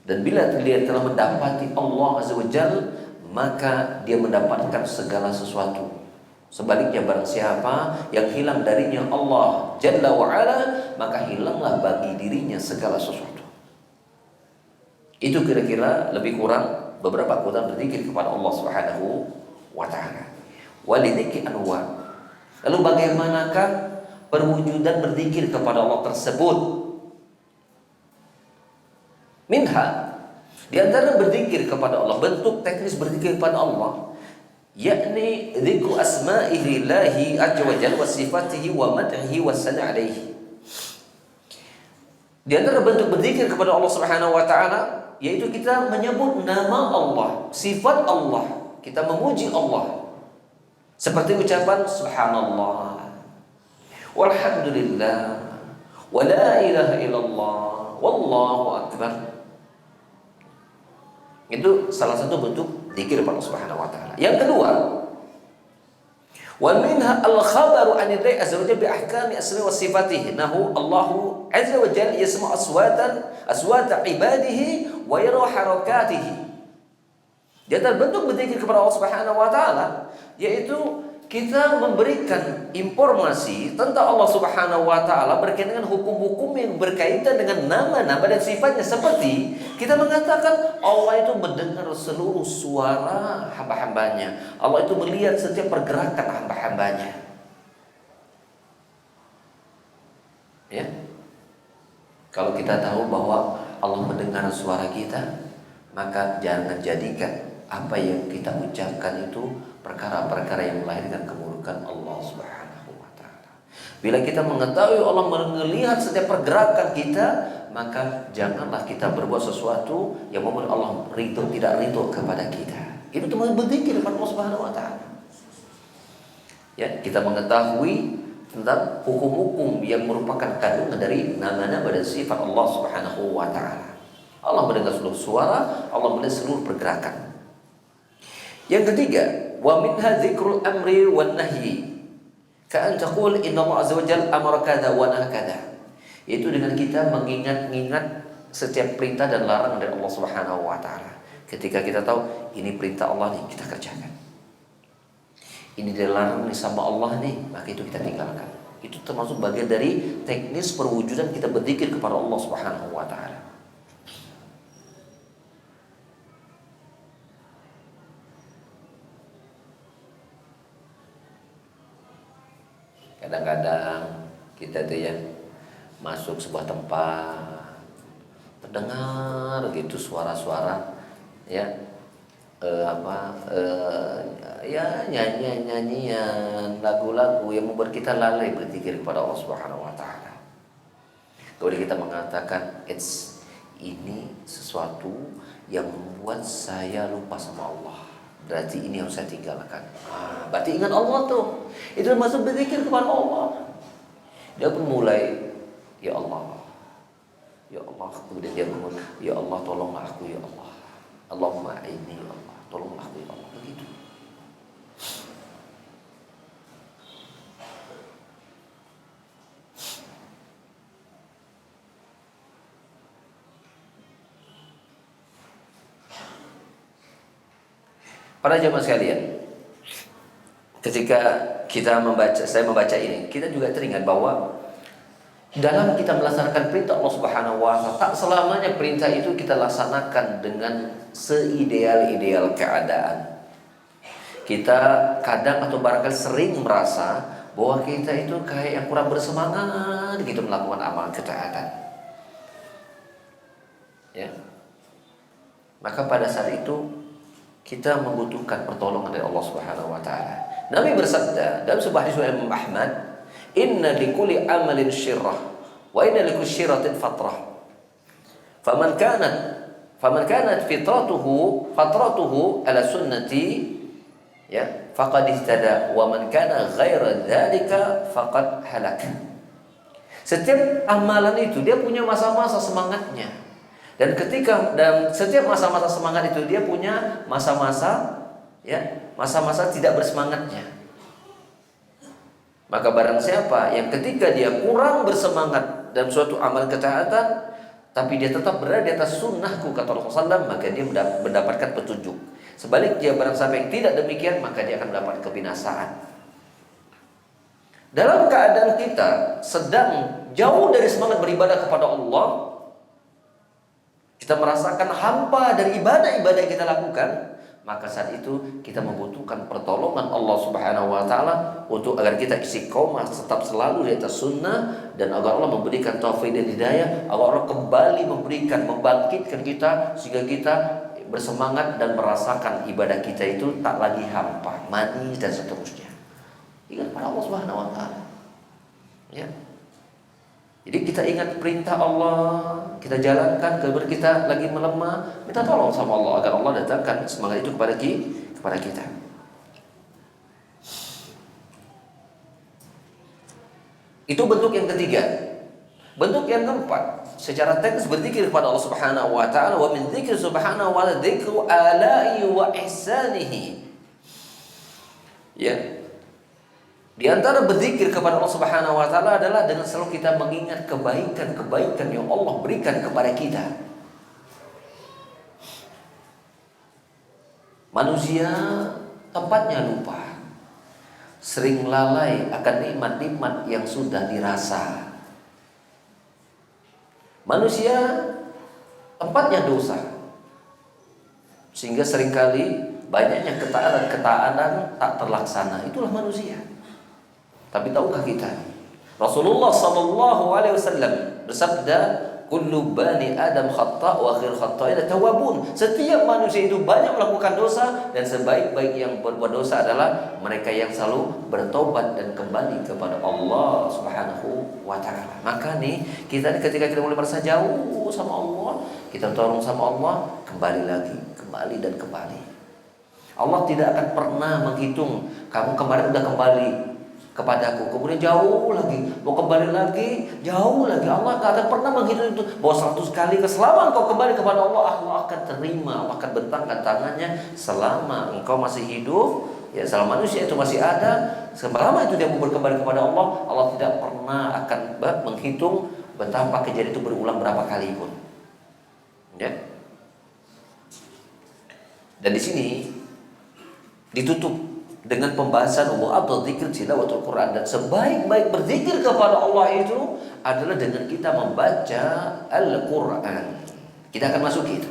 Dan bila dia telah mendapati Allah azza wa jalla, maka dia mendapatkan segala sesuatu. Sebaliknya barang siapa yang hilang darinya Allah Jalla wa'ala, maka hilanglah bagi dirinya segala sesuatu. Itu kira-kira lebih kurang beberapa keutamaan berzikir kepada Allah Subhanahu wa ta'ala. Walidzikri anwa. Lalu bagaimanakah perwujudan berzikir kepada Allah tersebut? Minha, di antara berzikir kepada Allah, bentuk teknis berzikir kepada Allah, yakni dzikru asma'ihi lillahi azza wa jalla wa sifatihi wa madhihi wa sana alaihi. Di antara bentuk berzikir kepada Allah Subhanahu wa taala yaitu kita menyebut nama Allah, sifat Allah, kita memuji Allah. Seperti ucapan subhanallah, walhamdulillah, wa la ilaha illallah, wallahu akbar. Itu salah satu bentuk zikir kepada Allah Subhanahu wa taala. Yang kedua, wa minha al-khabaru 'anillahi azza wa jalla bi ahkami asma'i wa sifatihi. Nahu Allahu azza wa jalla yasma'u aswata ibadihi wa yara harakatihi. Di antara bentuk berzikir kepada Allah Subhanahu wa taala yaitu kita memberikan informasi tentang Allah Subhanahu wa taala berkaitan dengan hukum-hukum yang berkaitan dengan nama-nama dan sifatnya, seperti kita mengatakan Allah itu mendengar seluruh suara hamba-hambanya. Allah itu melihat setiap pergerakan hamba-hambanya. Ya. Kalau kita tahu bahwa Allah mendengar suara kita, maka jangan jadikan apa yang kita ucapkan itu perkara-perkara yang melahirkan kemurukan Allah Subhanahu wa taala. Bila kita mengetahui Allah melihat setiap pergerakan kita, maka janganlah kita berbuat sesuatu yang membuat Allah tidak ridho kepada kita. Itu teman berzikir kepada Allah Subhanahu wa taala. Ya, kita mengetahui tentang hukum-hukum yang merupakan kandungan dari nama-nama dan sifat Allah Subhanahu wa taala. Allah mendengar seluruh suara, Allah mendengar seluruh pergerakan. Yang ketiga, wa minha dzikrul amri wan nahyi. Ka'an taqul inna Allah azza wa jalla amara kadza wa nahaa kadza. Itu dengan kita mengingat-ingat setiap perintah dan larangan dari Allah Subhanahu wa taala. Ketika kita tahu ini perintah Allah nih, kita kerjakan. Ini dilarang nih sama Allah nih, maka itu kita tinggalkan. Itu termasuk bagian dari teknis perwujudan kita berzikir kepada Allah Subhanahu wa taala. Kadang-kadang kita tuh yang masuk sebuah tempat, terdengar gitu suara-suara, ya ya nyanyian lagu-lagu yang membuat kita lalai berzikir kepada Allah Subhanahu wa taala. Kemudian kita mengatakan, ini sesuatu yang membuat saya lupa sama Allah. Berarti ini yang saya tinggalkan. Berarti ingat Allah tuh. Itu termasuk berzikir kepada Allah. Dia pun mulai, ya Allah, ya Allah. Kemudian dia ngomong, ya Allah tolonglah aku ya Allah. Allahumma ini ya Allah, tolonglah aku ya Allah. Begitu. Para jemaah sekalian, ketika saya membaca ini, kita juga teringat bahwa dalam kita melaksanakan perintah Allah Subhanahu wa taala, tak selamanya perintah itu kita laksanakan dengan seideal-ideal keadaan. Kita kadang atau barangkali sering merasa bahwa kita itu kayak yang kurang bersemangat gitu melakukan amal ketaatan. Ya. Maka pada saat itu kita membutuhkan pertolongan dari Allah Subhanahu wa taala. Nabi bersabda dalam sebuah hadis Imam Ahmad, "Inna likulli amalin syirrah wa inna likulli syirratin fatrah. Faman kanat fatratuhu ala sunnati ya faqad ihtada wa man kana ghaira dzalika faqad halak." Setiap amalan itu dia punya masa-masa semangatnya. Dan setiap masa-masa semangat itu dia punya masa-masa tidak bersemangatnya. Maka barang siapa yang ketika dia kurang bersemangat dalam suatu amal ketaatan, tapi dia tetap berada di atas sunnahku, kata Rasulullah SAW, maka dia mendapatkan petunjuk. Sebaliknya barang siapa yang tidak demikian, maka dia akan mendapat kebinasaan. Dalam keadaan kita sedang jauh dari semangat beribadah kepada Allah, kita merasakan hampa dari ibadah-ibadah yang kita lakukan, maka saat itu kita membutuhkan pertolongan Allah Subhanahu wa taala untuk agar kita istiqomah tetap selalu di atas sunnah, dan agar Allah memberikan taufik dan hidayah, agar Allah kembali membangkitkan kita sehingga kita bersemangat dan merasakan ibadah kita itu tak lagi hampa, manis dan seterusnya. Ingat pada Allah Subhanahu wa taala. Ya. Jadi kita ingat perintah Allah, kita jalankan. Kalau kita lagi melemah, minta tolong sama Allah agar Allah datangkan semangat itu kepada kita. Itu bentuk yang ketiga. Bentuk yang keempat, secara teknis berzikir kepada Allah Subhanahu wa taala. Wa min dzikri subhanahu wa ta'ala dzikru ala'i wa ihsanihi. Ya. Di antara berzikir kepada Allah Subhanahu wa taala adalah dengan selalu kita mengingat kebaikan-kebaikan yang Allah berikan kepada kita. Manusia tempatnya lupa, sering lalai akan nikmat-nikmat yang sudah dirasa. Manusia tempatnya dosa, sehingga seringkali banyaknya ketaatan tak terlaksana. Itulah manusia. Tapi tahukah kita, Rasulullah sallallahu alaihi wasallam bersabda, "Kullu bani Adam khata' wa khair khata'in tawwabun." Setiap manusia itu banyak melakukan dosa, dan sebaik-baik yang berbuat dosa adalah mereka yang selalu bertobat dan kembali kepada Allah Subhanahu wa taala. Maka nih, kita ketika kita mulai merasa jauh sama Allah, kita tolong sama Allah, kembali lagi, kembali dan kembali. Allah tidak akan pernah menghitung kamu kemarin udah kembali kepadaku, kemudian jauh lagi, mau kembali lagi, jauh lagi. Allah tak akan pernah menghitung itu bahwa 100 kali selama engkau kembali kepada Allah, Allah akan terima, Allah akan bentangkan tangannya selama engkau masih hidup. Ya, selama manusia itu masih ada, selama itu dia mau berkembali kepada Allah, Allah tidak pernah akan menghitung betapa kejadian itu berulang berapa kali pun. Ya. Dan di sini ditutup dengan pembahasan atau zikir tilawatul Quran, dan sebaik-baik berzikir kepada Allah itu adalah dengan kita membaca Al-Quran. Kita akan masuk itu.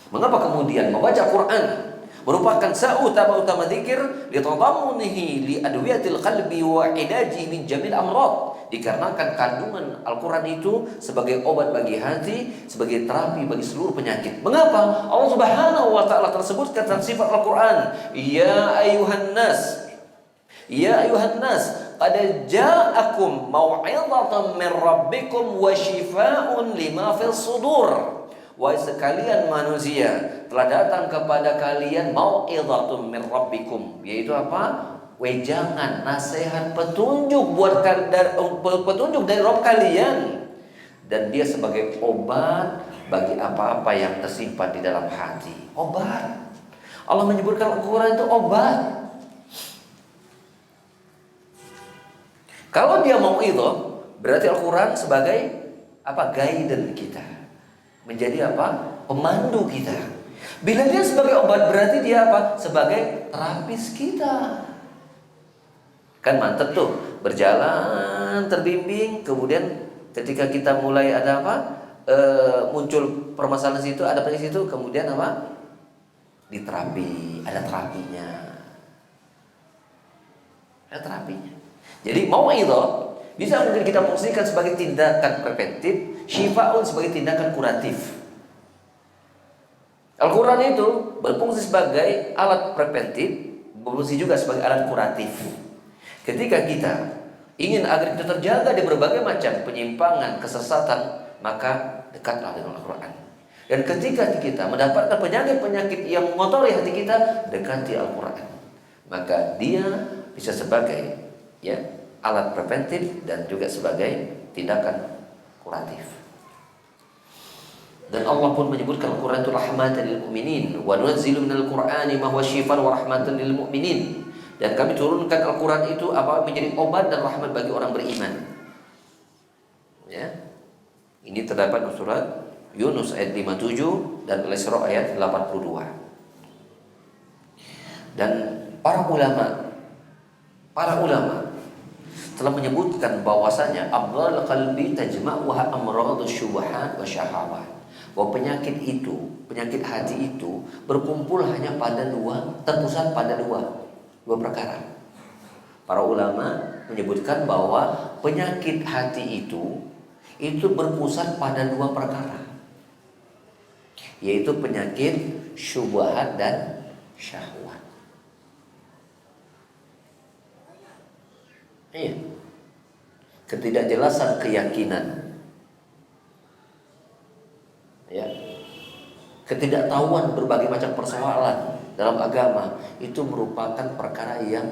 Mengapa kemudian membaca Quran merupakan utama zikir litadammunihi li adwiyatil qalbi wa ilaji min jamil amrad, dikarenakan kandungan Al-Quran itu sebagai obat bagi hati, sebagai terapi bagi seluruh penyakit. Mengapa? Allah Subhanahu wa taala tersebutkan tentang sifat Al-Quran, ya ayuhan nas qad ja'akum mau'izatan min rabbikum wa shifaa'un lima fil sudur. Wahai sekalian manusia, telah datang kepada kalian mau'izatun min rabbikum, yaitu apa? Wejangan, nasihat, petunjuk petunjuk dari Rabb kalian, dan dia sebagai obat bagi apa-apa yang tersimpan di dalam hati. Obat. Allah menyebutkan Al-Quran itu obat. Kalau dia mau itu, berarti Al-Quran sebagai apa? Guidance kita. Menjadi apa? Pemandu kita. Bila dia sebagai obat, berarti dia apa? Sebagai terapis kita. Kan mantep tuh, berjalan terbimbing, kemudian ketika kita mulai ada apa? Muncul permasalahan situ, ada di situ, kemudian apa? Diterapi, ada terapinya. Ada terapinya. Jadi mau'idhah bisa mungkin kita fungsikan sebagai tindakan preventif, syifaun sebagai tindakan kuratif. Al-Quran itu berfungsi sebagai alat preventif, berfungsi juga sebagai alat kuratif. Ketika kita ingin agar kita terjaga dari berbagai macam penyimpangan, kesesatan, maka dekatlah dengan Al-Quran. Dan ketika kita mendapatkan penyakit-penyakit yang mengotori hati kita, dekati Al-Quran. Maka dia bisa sebagai alat preventif dan juga sebagai tindakan kuratif. Dan Allah pun menyebutkan Al-Quran itu rahmatan lil mu'minin wa nunazzilu minal Qur'ani ma huwa syifaa'un wa rahmatan lil mu'minin. Dan kami turunkan Al-Quran itu menjadi obat dan rahmat bagi orang beriman. Ya. Ini terdapat di surat Yunus ayat 57 dan Al-Isra ayat 82. Dan para ulama telah menyebutkan bahwasanya amradul qalbi tajma'uha amradus syubhat wa syahawat. Bahwa penyakit hati itu berkumpul hanya pada terpusat pada dua perkara. Para ulama menyebutkan bahwa penyakit hati itu berpusat pada dua perkara, yaitu penyakit syubhat dan syahwat. Iya. Ketidakjelasan keyakinan, ya, ketidaktahuan berbagai macam persoalan dalam agama itu merupakan perkara yang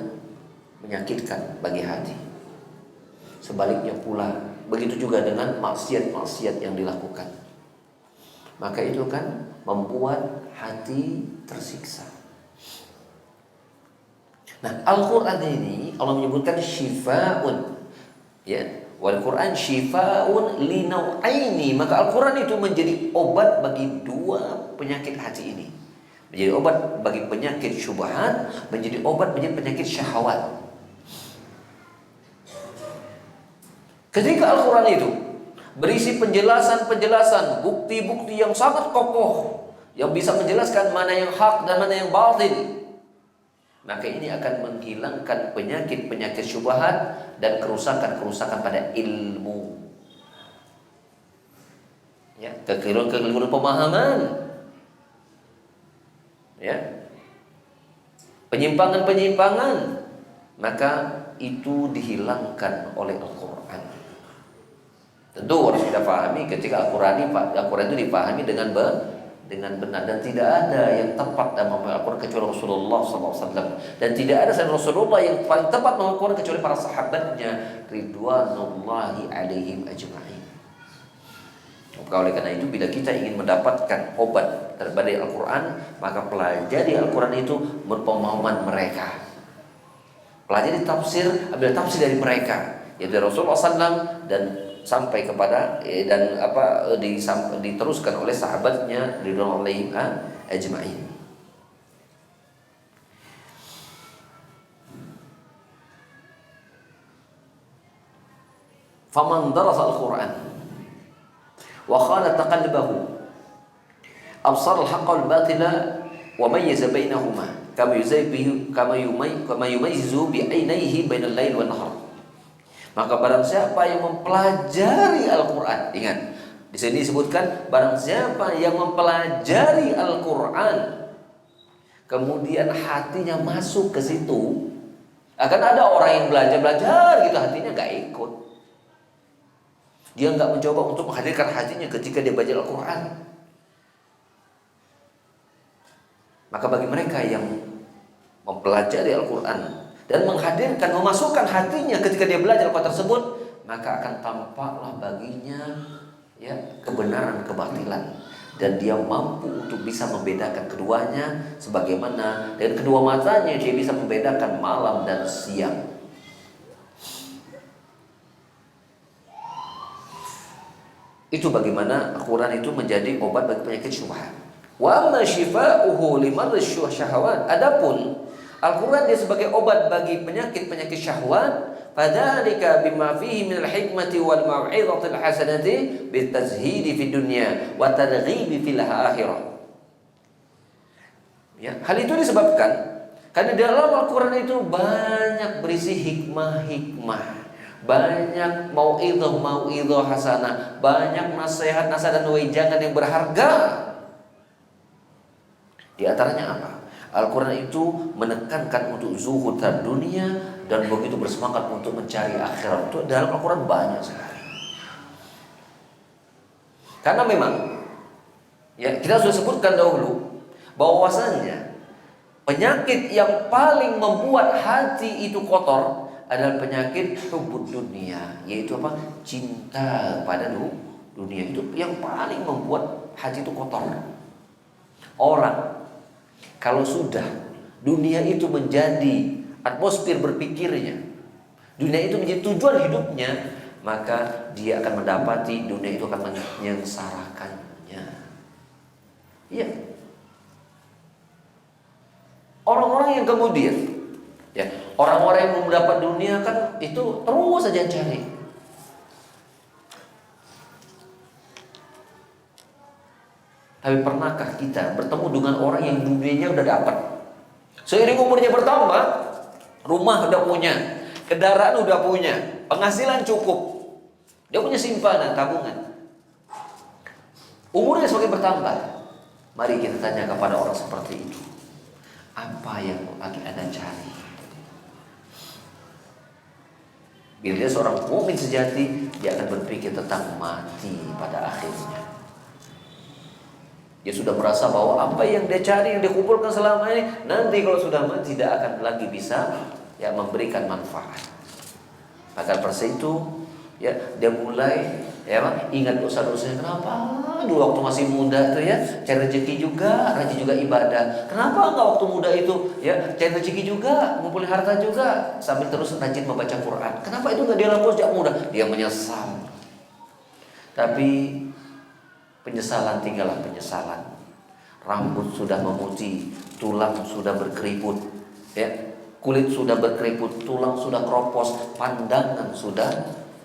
menyakitkan bagi hati. Sebaliknya pula, begitu juga dengan maksiat-maksiat yang dilakukan. Maka itu kan membuat hati tersiksa. Nah, Al-Quran ini Allah menyebutkan syifa'un, ya, wal Quran syifa'un li nau'aini. Maka Al-Quran itu menjadi obat bagi dua penyakit hati ini. Menjadi obat bagi penyakit syubhat, menjadi obat bagi penyakit syahwat. Ketika Al-Quran itu berisi penjelasan-penjelasan, bukti-bukti yang sangat kokoh, yang bisa menjelaskan mana yang hak dan mana yang batil, maka ini akan menghilangkan penyakit-penyakit syubhat dan kerusakan-kerusakan pada ilmu. Ya, kekeliruan pemahaman. Ya. Penyimpangan-penyimpangan, maka itu dihilangkan oleh Al-Quran. Tentu harus kita pahami ketika Al-Quran itu dipahami dengan benar, dan tidak ada yang tepat dalam Al-Quran kecuali Rasulullah SAW, dan tidak ada selain Rasulullah yang paling tepat dalam Al-Quran kecuali para sahabatnya ridwanullahi alaihim ajma'in. Oleh karena itu, bila kita ingin mendapatkan obat dari Al-Quran, maka pelajari Al-Quran itu berpemahaman mereka. Pelajari tafsir, ambil tafsir dari mereka, yaitu Rasulullah SAW, dan sampai kepada diteruskan oleh sahabatnya ridwanullahi ajma'in. Faman darasa Al-Quran wa khala taqalbahu absar al-haqqa wal-batila wa mayyaza bainahuma kama yumayyizu bi'ainaihi bainal lail wan nahar. Maka barang siapa yang mempelajari Al-Quran, ingat di sini disebutkan barang siapa yang mempelajari Al-Quran kemudian hatinya masuk ke situ. Akan ada orang yang belajar gitu, hatinya gak ikut. Dia gak mencoba untuk menghadirkan hatinya ketika dia baca Al-Quran. Maka bagi mereka yang mempelajari Al-Quran dan menghadirkan, memasukkan hatinya ketika dia belajar Al-Quran tersebut, maka akan tampaklah baginya kebenaran kebatilan, dan dia mampu untuk bisa membedakan keduanya, sebagaimana dengan kedua matanya dia bisa membedakan malam dan siang. Itu bagaimana Al-Quran itu menjadi obat bagi penyakit syubhat. Wa amma shifa'uhu limarrish syahawat. Adapun Al-Quran dia sebagai obat bagi penyakit-penyakit syahwat. Fadzalika bima fihi minal hikmati wal mau'izatil hasanati bitazhidi fid dunya wa targhibi fil akhirah. Ya, hal itu disebabkan karena dalam Al-Quran itu banyak berisi hikmah-hikmah, banyak mau'izah hasanah, banyak nasihat-nasihat dan wejangan yang berharga. Di antaranya apa? Al-Quran itu menekankan untuk zuhud terhadap dunia dan begitu bersemangat untuk mencari akhirat. Itu dalam Al-Quran banyak sekali. Karena memang ya kita sudah sebutkan dahulu bahwasannya penyakit yang paling membuat hati itu kotor adalah penyakit hubud dunia, yaitu apa? Cinta pada dunia. Itu yang paling membuat hati itu kotor. Orang kalau sudah dunia itu menjadi atmosfer berpikirnya, dunia itu menjadi tujuan hidupnya, maka dia akan mendapati dunia itu akan menyengsarakannya. Iya. Orang-orang yang kemudian, ya, orang-orang yang mendapat dunia kan itu terus saja cari. Tapi pernahkah kita bertemu dengan orang yang dunianya udah dapat? Seiring umurnya bertambah, rumah udah punya, kendaraan udah punya, penghasilan cukup, dia punya simpanan, tabungan. Umurnya semakin bertambah. Mari kita tanya kepada orang seperti itu, apa yang lagi Anda cari? Bila dia seorang mukmin sejati, dia akan berpikir tentang mati pada akhirnya. Dia sudah merasa bahwa apa yang dia cari, yang dia kumpulkan selama ini, nanti kalau sudah mati tidak akan lagi bisa ya memberikan manfaat. Maka persis itu ya dia mulai ya ingat dosa-dosanya. Kenapa dulu waktu masih muda itu ya cari rezeki juga, rajin juga ibadah. Kenapa enggak waktu muda itu ya cari rezeki juga, ngumpulin harta juga, sambil terus rajin membaca Quran. Kenapa itu enggak dia lakukan sejak muda? Dia menyesal. Tapi penyesalan tinggallah penyesalan. Rambut sudah memutih, tulang sudah berkeriput, ya, kulit sudah berkeriput, tulang sudah keropos, pandangan sudah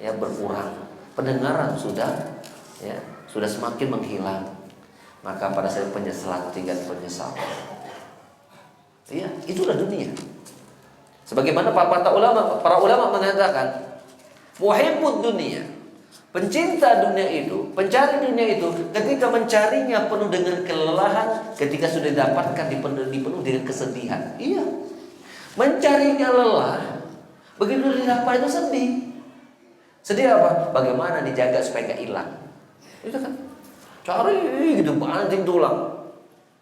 ya berkurang, pendengaran sudah ya sudah semakin menghilang. Maka pada saat penyesalan tinggal penyesalan. Ya, itulah dunia. Sebagaimana para ulama mengatakan, muhibbud dunia, pencinta dunia itu, pencari dunia itu, ketika mencarinya penuh dengan kelelahan, ketika sudah didapatkan dipenuhi dengan kesedihan. Iya, mencarinya lelah, begitu didapat itu sedih. Sedih apa? Bagaimana dijaga supaya nggak hilang? Itu kan cari gitu, banting tulang.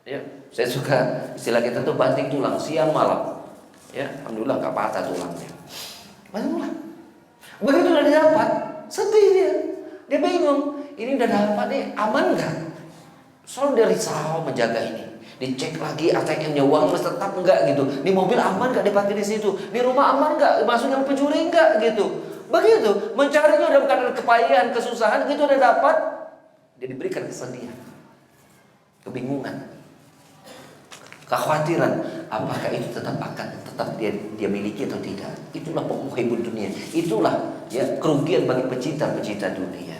Ya, saya suka istilah kita tuh banting tulang siang malam. Ya, alhamdulillah nggak patah tulangnya. Banting tulang. Begitu udah didapat, sedih dia bingung, ini udah dapat nih, aman nggak? Selalu dia risau menjaga ini, dicek lagi ATM-nya uang masih tetap enggak gitu, ini mobil aman nggak diparkir di situ, ini rumah aman nggak, masuk yang pencuri nggak gitu. Begitu mencarinya dalam keadaan kepayahan, kesusahan, gitu udah dapat, dia diberikan kesedihan, kebingungan, kekhawatiran, apakah itu tetap dia miliki atau tidak. Itulah penghibur dunia. Itulah ya kerugian bagi pecinta dunia.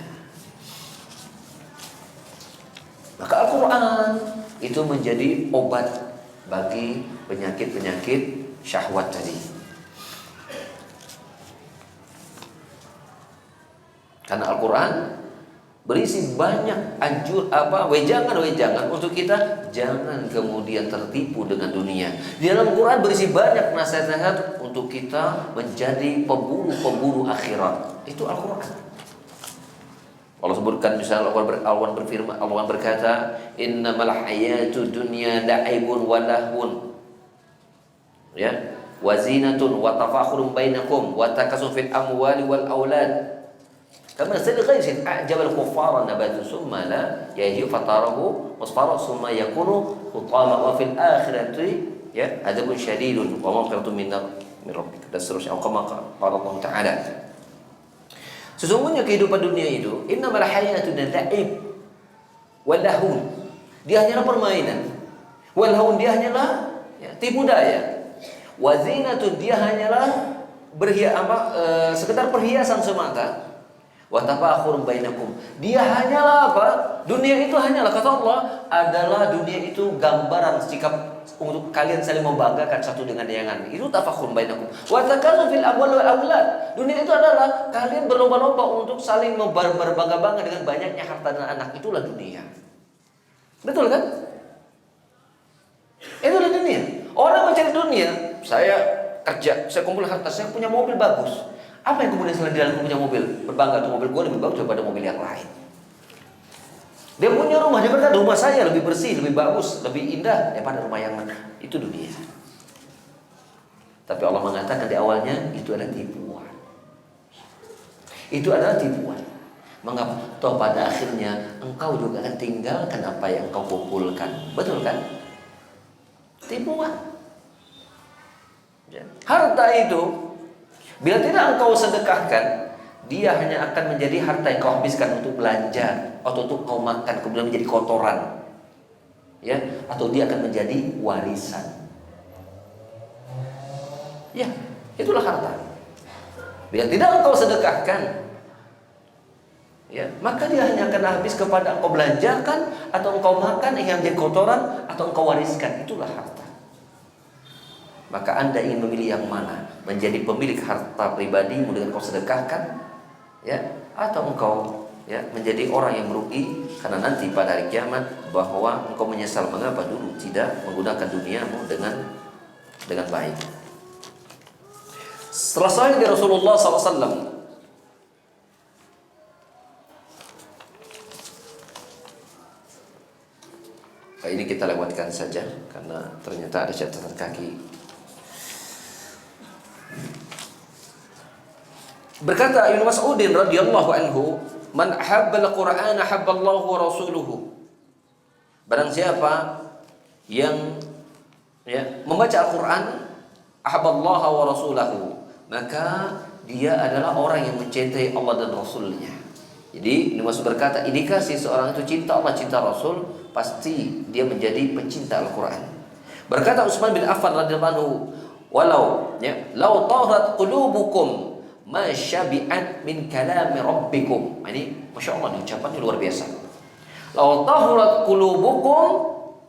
Maka Al-Quran itu menjadi obat bagi penyakit-penyakit syahwat tadi. Karena Al-Quran berisi banyak wejangan-wejangan untuk kita jangan kemudian tertipu dengan dunia. Di dalam Quran berisi banyak nasihat-nasihat untuk kita menjadi pemburu akhirat. Itu Al-Quran. Allah sebutkan misalnya Allah berkata, innamal hayatud dunya la'ibun wa lahwun. Ya, wa zinatun wa tafakhurun bainakum wa takasur fil amwali wal aulad. Kama sal ghaisin a'jabal kuffara nabatu summa la yahi fatarahu wasfara summa yakunu hutama wa fil akhirati ya adabun syadidun wa maghfiratun min rabbika. Dan seterusnya kama qala Allah Ta'ala. Sesungguhnya kehidupan dunia itu innamal hayatud la'ib wal lahun. Dia hanyalah permainan. Wal lahun dia hanyalah ya, tipu daya. Wa zinatun, dia hanyalah sekedar perhiasan semata. Wa tafakhurun bainakum, dia hanyalah apa? Dunia itu hanyalah, kata Allah, adalah dunia itu gambaran sikap untuk kalian saling membanggakan satu dengan yang lain. Itu tafakhurun bainakum. Wa takatsur fil amwal wal aulad, dunia itu adalah kalian berlomba-lomba untuk saling berbangga-bangga dengan banyaknya harta dan anak. Itulah dunia. Betul kan? Itulah dunia. Orang mencari dunia, saya kerja, saya kumpul harta, saya punya mobil bagus. Apa yang kemudian selain dia punya mobil, berbangga tuh mobil gue lebih bagus daripada mobil yang lain. Dia punya rumah, dia berkata rumah saya lebih bersih, lebih bagus, lebih indah daripada rumah yang mana. Itu dunia. Tapi Allah mengatakan di awalnya itu adalah tipuan. Itu adalah tipuan. Mengapa? Toh pada akhirnya engkau juga akan tinggalkan apa yang engkau kumpulkan. Betul kan? Tipuan. Harta itu bila tidak engkau sedekahkan, dia hanya akan menjadi harta yang kau habiskan untuk belanja atau untuk kau makan, kemudian menjadi kotoran, ya, atau dia akan menjadi warisan. Ya, itulah harta. Bila tidak engkau sedekahkan, ya, maka dia hanya akan habis kepada engkau belanjakan atau engkau makan yang menjadi kotoran atau engkau wariskan. Itulah harta. Maka Anda ingin memilih yang mana? Menjadi pemilik harta pribadimu dengan kau sedekahkan, ya, atau engkau, ya, menjadi orang yang merugi karena nanti pada hari kiamat bahwa engkau menyesal mengapa dulu tidak menggunakan duniamu dengan baik. Setelah sahih dari Rasulullah SAW, ini kita lewatkan saja karena ternyata ada catatan kaki. Berkata Ibnu Mas'ud radhiyallahu anhu, "Man ahabba al-Qur'ana ahabballahu wa rasuluhu." Barang siapa yang, ya, membaca Al-Qur'an, ahabballaha wa rasulahu, maka dia adalah orang yang mencintai Allah dan Rasulnya. Jadi Ibnu Mas'ud berkata, indikasi seorang itu cinta Allah, cinta Rasul, pasti dia menjadi pencinta Al-Qur'an. Berkata Utsman bin Affan radhiyallahu anhu, "Walau, ya, law taharat qulubukum ma syabi'at min kalami rabbikum." Ini Masya Allah, ucapannya luar biasa. Law taharat qulubukum,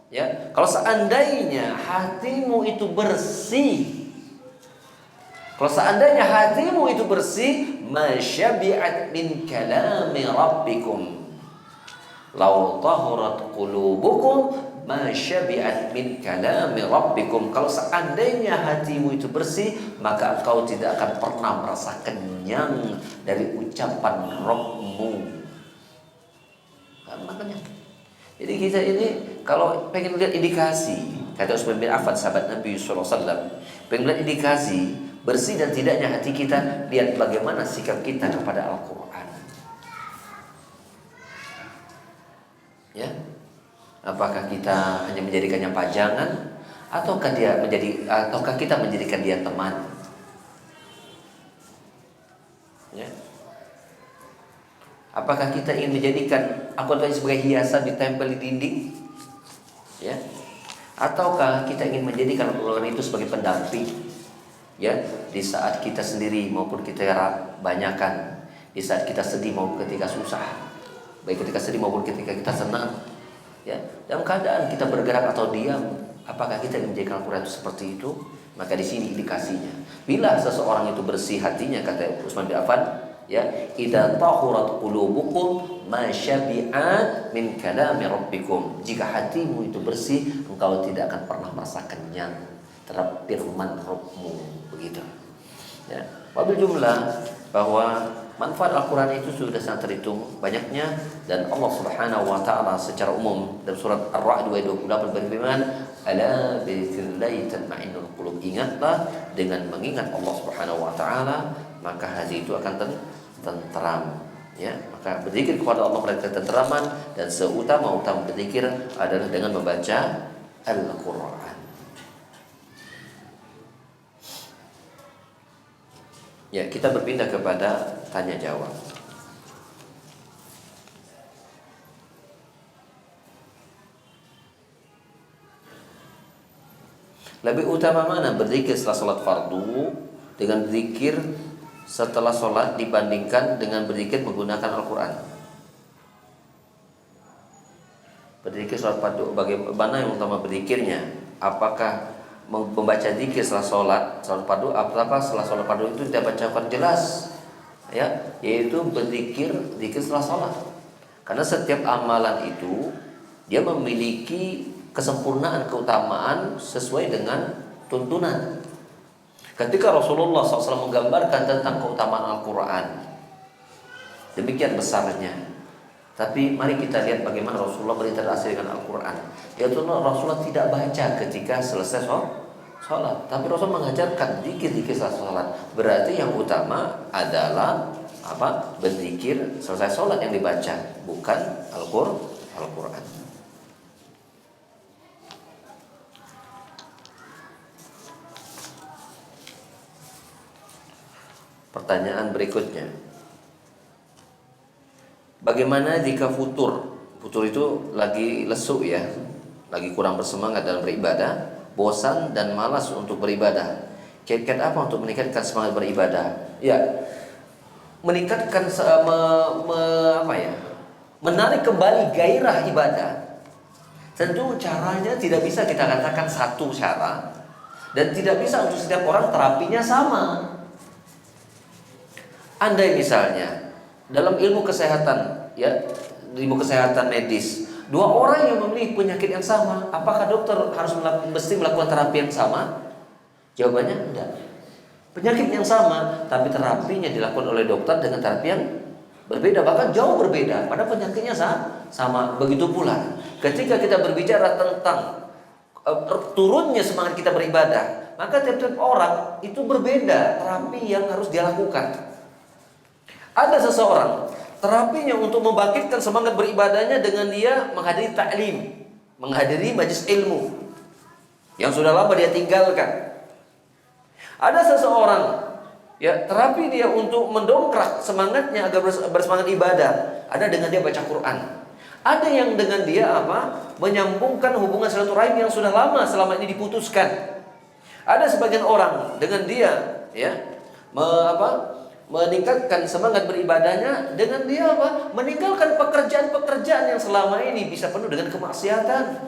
ya, kalau seandainya hatimu itu bersih, kalau seandainya hatimu itu bersih, ma syabi'at min kalami rabbikum. Law taharat qulubukum ma syabi'at min kalami rabbikum. Kalau seandainya hatimu itu bersih, maka engkau tidak akan pernah merasa kenyang dari ucapan Rabbmu. Makanya, jadi kita ini kalau pengen lihat indikasi, kata Utsman bin Affan sahabat Nabi SAW, pengen lihat indikasi bersih dan tidaknya hati kita, lihat bagaimana sikap kita kepada Al-Quran. Ya, apakah kita hanya menjadikannya pajangan, ataukah kita menjadikan dia teman? Ya. Apakah kita ingin menjadikan Al-Quran sebagai hiasan ditempel di dinding? Ya. Ataukah kita ingin menjadikan Al-Quran itu sebagai pendamping? Ya, di saat kita sendiri maupun kita banyakan, di saat kita sedih maupun ketika susah, baik ketika sedih maupun ketika kita senang, ya, dalam keadaan kita bergerak atau diam, apakah kita ingin menjadikan Al-Quran itu seperti itu? Maka di sini indikasinya. Bila seseorang itu bersih hatinya, kata Utsman bin Affan, ya, idza tahurat qulubukum ma syabi'at min kalami rabbikum. Jika hatimu itu bersih, engkau tidak akan pernah merasa kenyang terhadap firman Rabbmu, begitu. Ya, wabil jumlah bahwa manfaat Al-Quran itu sudah sangat terhitung banyaknya, dan Allah Subhanahu wa taala secara umum dalam surat Ar-Ra'd ayat 28 berfirman, "Ala bidzillahi tatma'innul qulub." Ingatlah, dengan mengingat Allah Subhanahu wa taala maka hati itu akan tenteram. Ya, maka berzikir kepada Allah pada ketenteraman, dan seutama-utama berzikir adalah dengan membaca Al-Quran. Ya, kita berpindah kepada tanya jawab. Lebih utama mana berzikir setelah sholat fardu dengan berzikir setelah sholat dibandingkan dengan berzikir menggunakan Al-Quran? Berzikir sholat fardu, bagaimana yang utama berzikirnya? Apakah membaca zikir setelah sholat fardu, apakah setelah sholat fardu itu tidak bacakan jelas? Ya, yaitu berzikir setelah sholat. Karena setiap amalan itu dia memiliki kesempurnaan, keutamaan sesuai dengan tuntunan. Ketika Rasulullah SAW menggambarkan tentang keutamaan Al-Quran, demikian besarnya. Tapi mari kita lihat bagaimana Rasulullah berinteraksi dengan Al-Quran. Yaitu Rasulullah tidak baca ketika selesai sholat, tapi Rasul mengajarkan zikir setelah sholat. Berarti yang utama adalah apa? Berzikir selesai sholat yang dibaca, bukan Al-Quran. Pertanyaan berikutnya, bagaimana jika futur? Futur itu lagi lesu ya, lagi kurang bersemangat dalam beribadah, bosan dan malas untuk beribadah. Kiat-kiat apa untuk meningkatkan semangat beribadah? Ya, meningkatkan menarik kembali gairah ibadah. Tentu caranya tidak bisa kita katakan satu cara, dan tidak bisa untuk setiap orang terapinya sama. Andai misalnya dalam ilmu kesehatan, ya, ilmu kesehatan medis, dua orang yang memiliki penyakit yang sama, apakah dokter harus mesti melakukan terapi yang sama? Jawabannya enggak. Penyakit yang sama, tapi terapinya dilakukan oleh dokter dengan terapi yang berbeda, bahkan jauh berbeda. Pada penyakitnya sama. Begitu pula ketika kita berbicara tentang turunnya semangat kita beribadah, maka tiap-tiap orang itu berbeda terapi yang harus dia lakukan. Ada seseorang terapinya untuk membangkitkan semangat beribadahnya dengan dia menghadiri ta'lim, menghadiri majelis ilmu yang sudah lama dia tinggalkan. Ada seseorang, ya, terapi dia untuk mendongkrak semangatnya agar bersemangat ibadah, ada dengan dia baca Quran. Ada yang dengan dia menyambungkan hubungan silaturahim yang sudah lama selama ini diputuskan. Ada sebagian orang dengan dia, ya, meningkatkan semangat beribadahnya dengan dia meninggalkan pekerjaan-pekerjaan yang selama ini bisa penuh dengan kemaksiatan.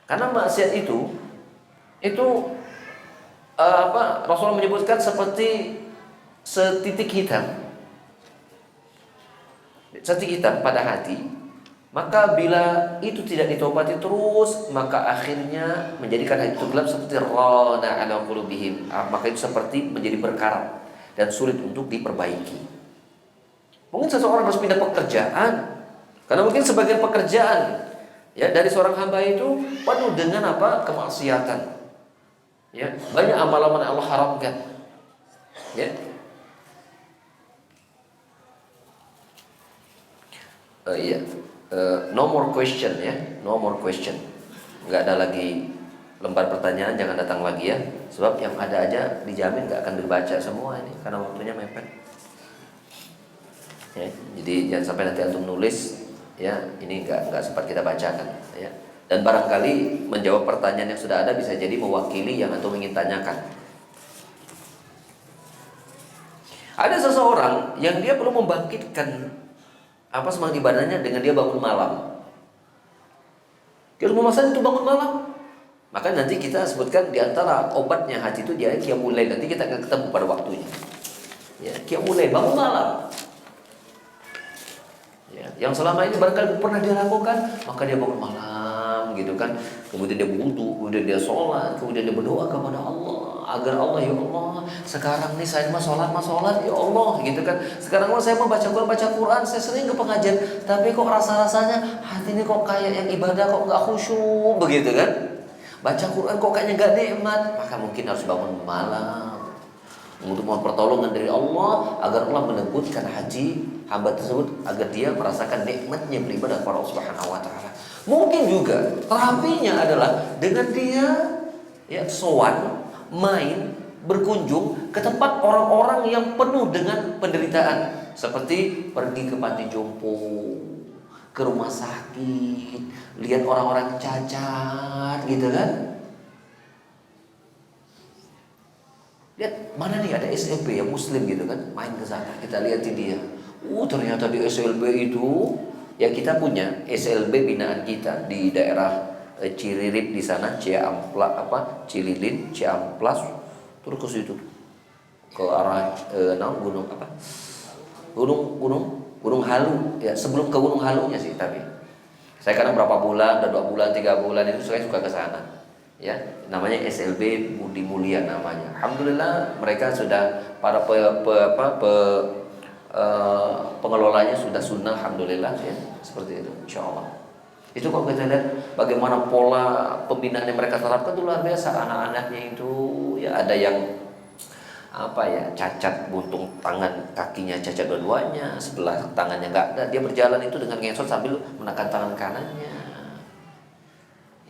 Karena maksiat itu Rasulullah menyebutkan seperti setitik hitam pada hati. Maka bila itu tidak ditobati terus, maka akhirnya menjadikan hati itu gelap seperti rana ala qulubihim. Maka itu seperti menjadi berkarat dan sulit untuk diperbaiki. Mungkin seseorang harus pindah pekerjaan, karena mungkin sebagian pekerjaan, ya, dari seorang hamba itu penuh dengan kemaksiatan. Ya, banyak amalan yang Allah haramkan. Ya. No more question, ya, no more question. Nggak ada lagi lembar pertanyaan, jangan datang lagi ya. Sebab yang ada aja dijamin nggak akan dibaca semua ini karena waktunya mepet. Ya, jadi jangan sampai nanti antum nulis, ya, ini nggak sempat kita bacakan, ya. Dan barangkali menjawab pertanyaan yang sudah ada bisa jadi mewakili yang antum ingin tanyakan. Ada seseorang yang dia perlu membangkitkan semangat ibadahnya dengan dia bangun malam. Dia harus memasak itu bangun malam. Maka nanti kita sebutkan di antara obatnya hati itu dia qiyamul lail. Nanti kita akan ketemu pada waktunya. Ya, qiyamul lail, bangun malam. Ya, yang selama ini barangkali pernah dia lakukan, maka dia bangun malam gitu kan. Kemudian dia wudu, kemudian dia sholat, kemudian dia berdoa kepada Allah agar Allah, ya Allah, sekarang nih saya sholat ya Allah gitu kan. Sekarang saya mau baca Quran, saya sering ke pengajian, tapi kok rasa-rasanya hati ini kok kayak yang ibadah kok nggak khusyuk begitu kan. Baca Quran kok kayaknya gak nikmat, maka mungkin harus bangun malam untuk mohon pertolongan dari Allah agar Allah melembutkan hati hamba tersebut agar dia merasakan nikmatnya beribadah kepada Allah Subhanahu wa taala. Mungkin juga terapinya adalah dengan dia, ya, sowan, main, berkunjung ke tempat orang-orang yang penuh dengan penderitaan, seperti pergi ke panti jompo, ke rumah sakit, lihat orang-orang cacat gitu kan. Lihat mana nih ada SLB yang muslim gitu kan, main ke sana, kita lihat dia. Ternyata di SLB itu ya kita punya SLB binaan kita di daerah Ciririp di sana, Cililin, Ciamplas, terus ke situ ke arah gunung apa? Gunung Halu ya, sebelum ke Gunung Halunya sih. Tapi saya kadang berapa bulan, 2 bulan, 3 bulan itu saya suka ke sana. Ya, namanya SLB Budi Mulia namanya. Alhamdulillah mereka sudah para pengelolanya sudah sunnah, alhamdulillah ya, seperti itu insyaallah. Itu kalau kita lihat bagaimana pola pembinaan yang mereka terapkan itu luar biasa. Anak-anaknya itu ya ada yang cacat buntung tangan, kakinya cacat dua-duanya, sebelah tangannya nggak ada, dia berjalan itu dengan ngesot sambil menekan tangan kanannya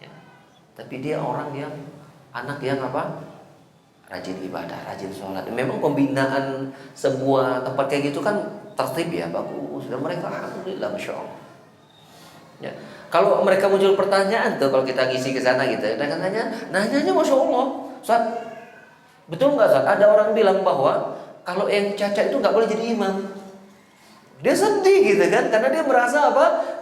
ya. Tapi dia anak yang rajin ibadah, rajin sholat. Memang pembinaan sebuah tempat kayak gitu kan tertib ya, bagus, dan mereka alhamdulillah masya Allah ya. Kalau mereka muncul pertanyaan tuh, kalau kita ngisi ke sana gitu, nanyanya masya Allah, Ustaz, betul nggak Ustaz? Ada orang bilang bahwa kalau yang cacat itu nggak boleh jadi imam. Dia sedih gitu kan, karena dia merasa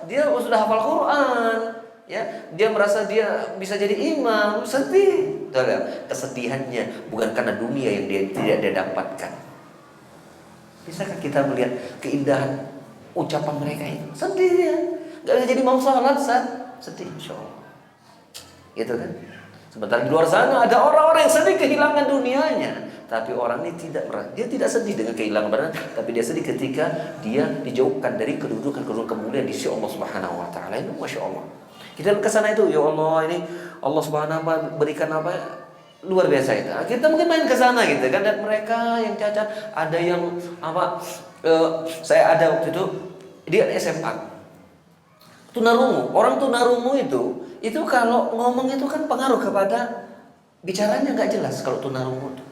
dia sudah hafal Quran, ya, dia merasa dia bisa jadi imam, sedih. Tuh, kesedihannya bukan karena dunia yang dia tidak dia dapatkan. Bisakah kita melihat keindahan ucapan mereka itu? Sedih ya, nggak bisa jadi imam sholat, sedih, insya Allah. Gitu kan? Sementara di luar sana ada orang-orang yang sedih kehilangan dunianya, tapi orang ini dia tidak sedih dengan kehilangan badan, tapi dia sedih ketika dia dijauhkan dari kedudukan kemuliaan di sisi Allah Subhanahu wa taala. Itu masya Allah. Kita ke sana itu, ya Allah, ini Allah Subhanahu wa taala berikan luar biasa itu. Kita mungkin main ke sana gitu kan, dan mereka yang cacat, ada yang saya ada waktu itu dia SMA. Tunarungu, orang tunarungu itu kalau ngomong itu kan pengaruh kepada bicaranya, nggak jelas kalau tunarungu itu.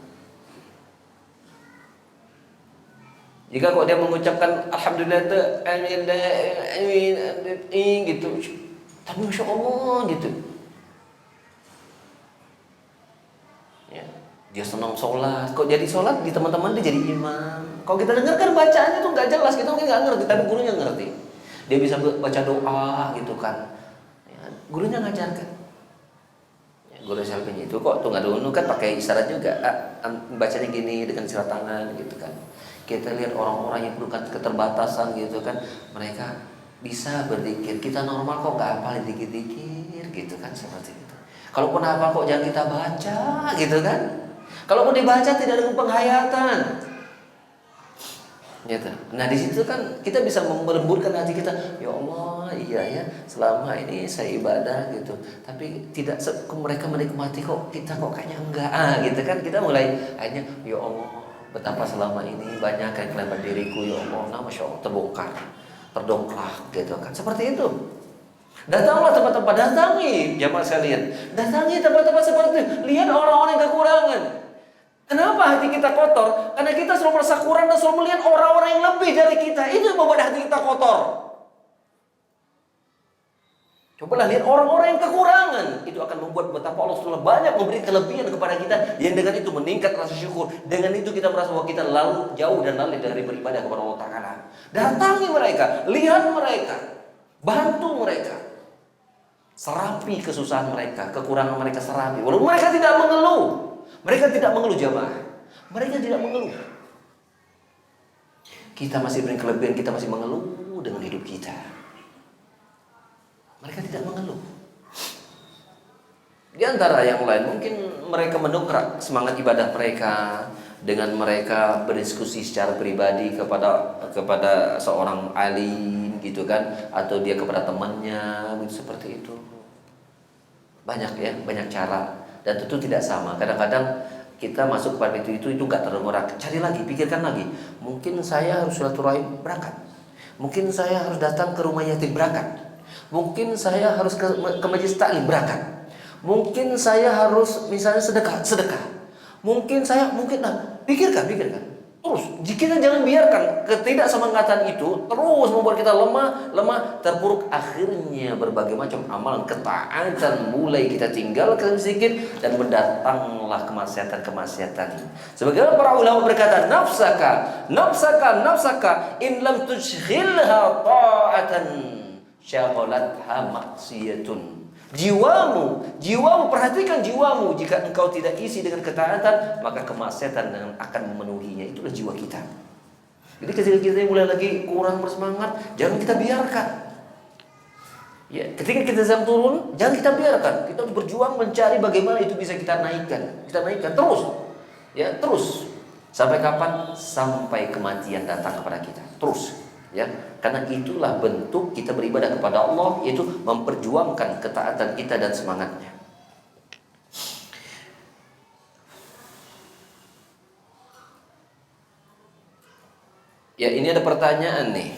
Jika kok dia mengucapkan alhamdulillah itu amin gitu, tapi masya Allah gitu. Ya, dia senang sholat, kok jadi sholat di teman-teman dia jadi imam. Kalau kita dengarkan bacaannya tuh nggak jelas, kita mungkin nggak ngerti, tapi gurunya ngerti. Dia bisa baca doa gitu kan ya, gurunya ngajarkan ya, guru selfie itu kok tuh nggak dulu kan pakai isyarat juga, bacanya gini dengan isyarat tangan gitu kan. Kita lihat orang-orang yang bukan keterbatasan gitu kan, mereka bisa berzikir, kita normal kok nggak hafal dikit-dikit gitu kan, seperti itu. Kalaupun hafal kok jangan kita baca gitu kan, kalaupun dibaca tidak ada penghayatan gitu. Nah di situ kan kita bisa melemburkan hati kita, ya Allah, iya ya, selama ini saya ibadah gitu, tapi tidak mereka menikmati, kok kita kok kayaknya enggak gitu kan. Kita mulai akhirnya, ya Allah, betapa selama ini banyak yang kelewat diriku, ya Allah, nah masya Allah, terdongkrak gitu kan, seperti itu. Datanglah tempat-tempat, datangi jamaah sekalian, datangi tempat-tempat seperti itu. Lihat orang-orang yang kekurangan. Kenapa hati kita kotor? Karena kita selalu merasa kurang dan selalu melihat orang-orang yang lebih dari kita. Itu yang membuat hati kita kotor. Cobalah lihat orang-orang yang kekurangan. Itu akan membuat betapa Allah SWT banyak memberi kelebihan kepada kita, yang dengan itu meningkat rasa syukur. Dengan itu kita merasa bahwa kita lalu jauh dan lalai dari beribadah kepada Allah Ta'ala. Datangi mereka, lihat mereka, bantu mereka, serapi kesusahan mereka, kekurangan mereka serapi. Walaupun mereka tidak mengeluh. Mereka tidak mengeluh jamaah. Mereka tidak mengeluh. Kita masih beri kelebihan, kita masih mengeluh dengan hidup kita. Mereka tidak mengeluh. Di antara yang lain, mungkin mereka mendongkrak semangat ibadah mereka dengan mereka berdiskusi secara pribadi kepada seorang alim gitu kan, atau dia kepada temannya gitu, seperti itu. Banyak ya, banyak cara. Dan tentu tidak sama. Kadang-kadang kita masuk kepada itu nggak terdengar. Cari lagi, pikirkan lagi. Mungkin saya harus silaturahim, berangkat. Mungkin saya harus datang ke rumah yatim, berangkat. Mungkin saya harus ke majelis taklim, berangkat. Mungkin saya harus misalnya sedekah. Mungkin pikirkan. Terus, kita jangan biarkan ketidaksemangatan itu terus membuat kita lemah, terpuruk. Akhirnya berbagai macam amalan ketaatan mulai kita tinggalkan sedikit dan mendatanglah kemaksiatan. Sebagaimana para ulama berkata, nafsaka in lam tushghilha ta'atan syaghalatha maksiyatun. Jiwamu, perhatikan jiwamu. Jika engkau tidak isi dengan ketaatan, maka kemaksiatan akan memenuhinya. Itulah jiwa kita. Jadi ketika kita mulai lagi kurang bersemangat, jangan kita biarkan. Ya, ketika kita sedang turun, jangan kita biarkan. Kita berjuang mencari bagaimana itu bisa kita naikkan. Kita naikkan terus. Ya, terus. Sampai kapan? Sampai kematian datang kepada kita. Terus. Ya, karena itulah bentuk kita beribadah kepada Allah, yaitu memperjuangkan ketaatan kita dan semangatnya. Ya, ini ada pertanyaan nih.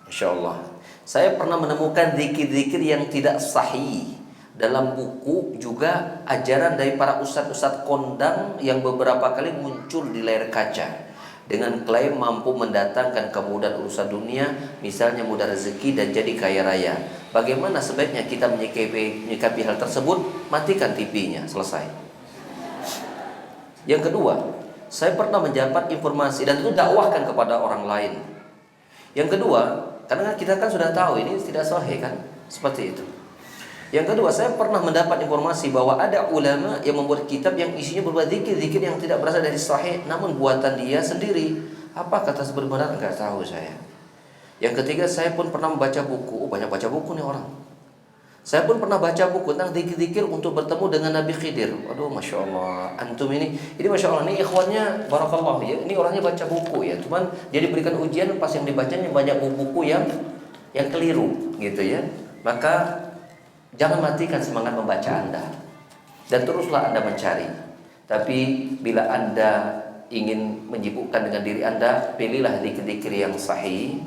Masya Allah, saya pernah menemukan zikir-zikir yang tidak sahih dalam buku, juga ajaran dari para ustadz-ustadz kondang yang beberapa kali muncul di layar kaca dengan klaim mampu mendatangkan kemudahan urusan dunia, misalnya mudah rezeki dan jadi kaya raya. Bagaimana sebaiknya kita menyikapi hal tersebut? Matikan TV-nya, selesai. Yang kedua, saya pernah mendapat informasi dan itu dakwahkan kepada orang lain. Yang kedua, karena kita kan sudah tahu ini tidak sahih kan, seperti itu. Yang kedua, saya pernah mendapat informasi bahwa ada ulama yang membuat kitab yang isinya berupa zikir-zikir yang tidak berasal dari sahih, namun buatan dia sendiri. Apa kata sebenarnya? Enggak tahu saya. Yang ketiga, saya pun pernah membaca buku. Banyak baca buku nih orang. Saya pun pernah baca buku tentang zikir-zikir untuk bertemu dengan Nabi Khidir. Waduh, Masya Allah. Antum ini Masya Allah, ini ikhwannya barakallah ya. Ini orangnya baca buku ya. Cuman dia diberikan ujian, pas yang dibacanya banyak buku yang keliru gitu ya. Maka jangan matikan semangat membaca Anda, dan teruslah Anda mencari. Tapi bila Anda ingin menyibukkan dengan diri Anda, pilihlah zikir-zikir yang sahih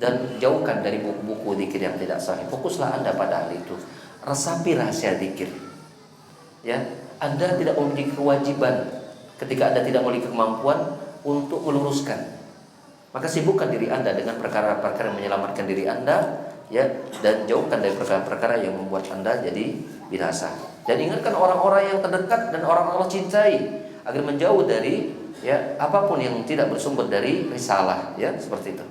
dan jauhkan dari buku-buku zikir yang tidak sahih. Fokuslah Anda pada hal itu. Resapi rahasia zikir. Ya, Anda tidak memiliki kewajiban ketika Anda tidak memiliki kemampuan untuk meluruskan. Maka sibukkan diri Anda dengan perkara-perkara yang menyelamatkan diri Anda, ya, dan jauhkan dari perkara-perkara yang membuat Anda jadi binasa. Dan ingatkan orang-orang yang terdekat dan orang Allah cintai agar menjauh dari ya apapun yang tidak bersumber dari risalah, ya, seperti itu.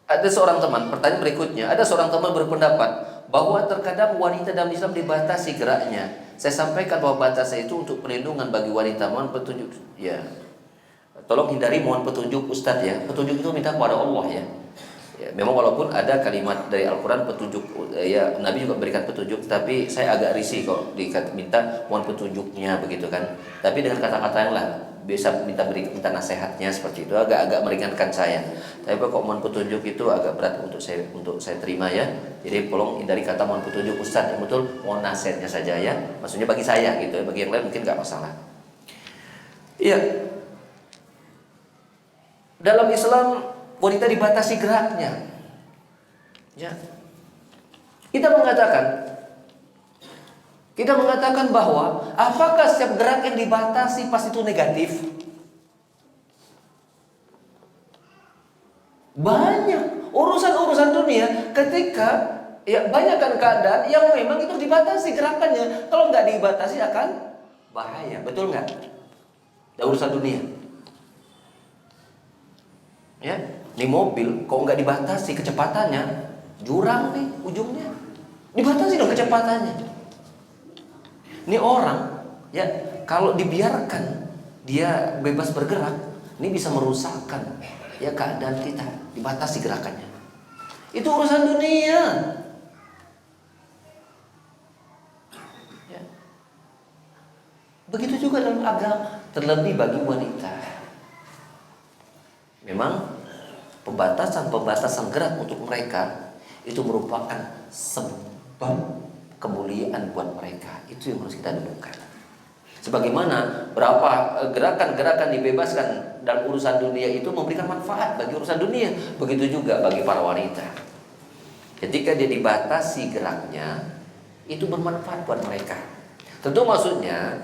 Ada seorang teman, pertanyaan berikutnya, ada seorang teman berpendapat bahwa terkadang wanita dalam Islam dibatasi geraknya. Saya sampaikan bahwa batasnya itu untuk perlindungan bagi wanita. Mohon petunjuk. Ya, tolong hindari mohon petunjuk Ustadz ya. Petunjuk itu minta kepada Allah ya. Ya, memang walaupun ada kalimat dari Al-Quran petunjuk, ya Nabi juga berikan petunjuk, tapi saya agak risih kok minta mohon petunjuknya begitu kan. Tapi dengan kata-kata yang lain bisa minta nasihatnya seperti itu, agak meringankan saya. Tapi kok mohon petunjuk itu agak berat untuk saya terima ya. Jadi tolong hindari kata mohon petunjuk Ustadz, yang betul mohon nasihatnya saja ya. Maksudnya bagi saya gitu ya, bagi yang lain mungkin nggak masalah. Iya. Dalam Islam wanita dibatasi geraknya. Ya. Kita mengatakan bahwa apakah setiap gerak yang dibatasi pasti itu negatif? Banyak urusan dunia ketika ya banyak kan keadaan yang memang itu dibatasi gerakannya. Kalau nggak dibatasi akan bahaya, betul nggak? Ada urusan dunia. Ya, ini mobil kok nggak dibatasi kecepatannya, jurang nih ujungnya, dibatasi dong kecepatannya. Ini orang ya kalau dibiarkan dia bebas bergerak, ini bisa merusakkan ya keadaan kita, dibatasi gerakannya. Itu urusan dunia. Ya. Begitu juga dalam agama, terlebih bagi wanita. Memang pembatasan gerak untuk mereka itu merupakan sebab kemuliaan buat mereka. Itu yang harus kita dudukkan. Sebagaimana berapa gerakan-gerakan dibebaskan dalam urusan dunia itu memberikan manfaat bagi urusan dunia, begitu juga bagi para wanita. Ketika dia dibatasi geraknya, itu bermanfaat buat mereka. Tentu maksudnya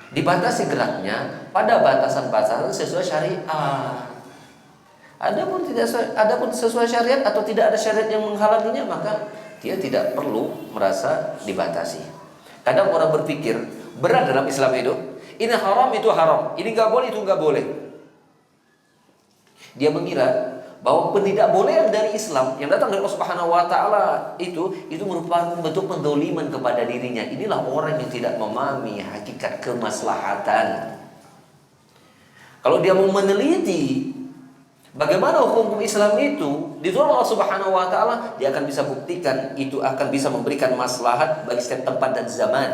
Dibatasi geraknya pada batasan-batasan sesuai syariat. Adapun sesuai syariat atau tidak ada syariat yang menghalanginya, maka dia tidak perlu merasa dibatasi. Kadang orang berpikir berat dalam Islam itu, ini haram itu haram, ini nggak boleh itu nggak boleh. Dia mengira bahwa penidakbolehan dari Islam yang datang dari Allah Subhanahu wa taala itu merupakan bentuk pendoliman kepada dirinya. Inilah orang yang tidak memahami hakikat kemaslahatan. Kalau dia mau meneliti bagaimana hukum Islam itu di dalam Allah Subhanahu wa taala, dia akan bisa buktikan itu akan bisa memberikan maslahat bagi setiap tempat dan zaman.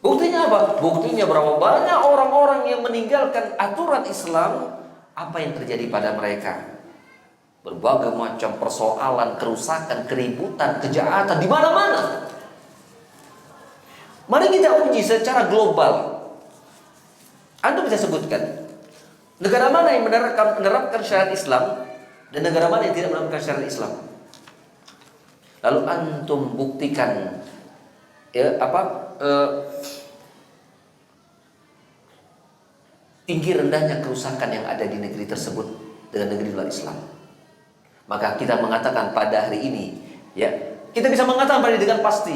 Buktinya apa? Buktinya berapa banyak orang-orang yang meninggalkan aturan Islam, apa yang terjadi pada mereka? Berbagai macam persoalan, kerusakan, keributan, kejahatan di mana-mana. Mari kita uji secara global. Anda bisa sebutkan negara mana yang menerapkan syariat Islam dan negara mana yang tidak menerapkan syariat Islam? Lalu antum buktikan tinggi rendahnya kerusakan yang ada di negeri tersebut dengan negeri luar Islam. Maka kita mengatakan pada hari ini, ya, kita bisa mengatakan dengan pasti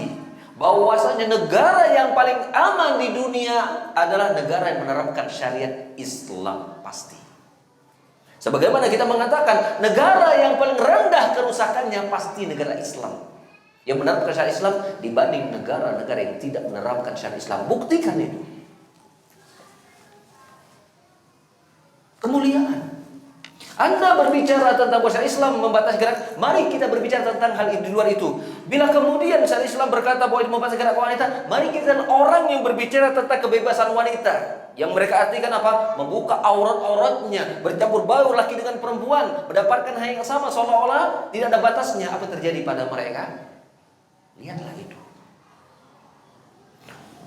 bahwasanya negara yang paling aman di dunia adalah negara yang menerapkan syariat Islam, pasti. Sebagaimana kita mengatakan negara yang paling rendah kerusakannya pasti negara Islam yang menerapkan syariat Islam dibanding negara-negara yang tidak menerapkan syariat Islam. Buktikan itu. Kemuliaan. Anda berbicara tentang bahwa syariat Islam membatasi gerak, mari kita berbicara tentang hal di luar itu. Bila kemudian syariat Islam berkata bahwa itu membatasi gerak wanita, mari kita orang yang berbicara tentang kebebasan wanita, yang mereka artikan apa? Membuka aurat-auratnya, bercampur baur laki dengan perempuan, mendapatkan hal yang sama seolah-olah tidak ada batasnya. Apa terjadi pada mereka? Lihatlah itu.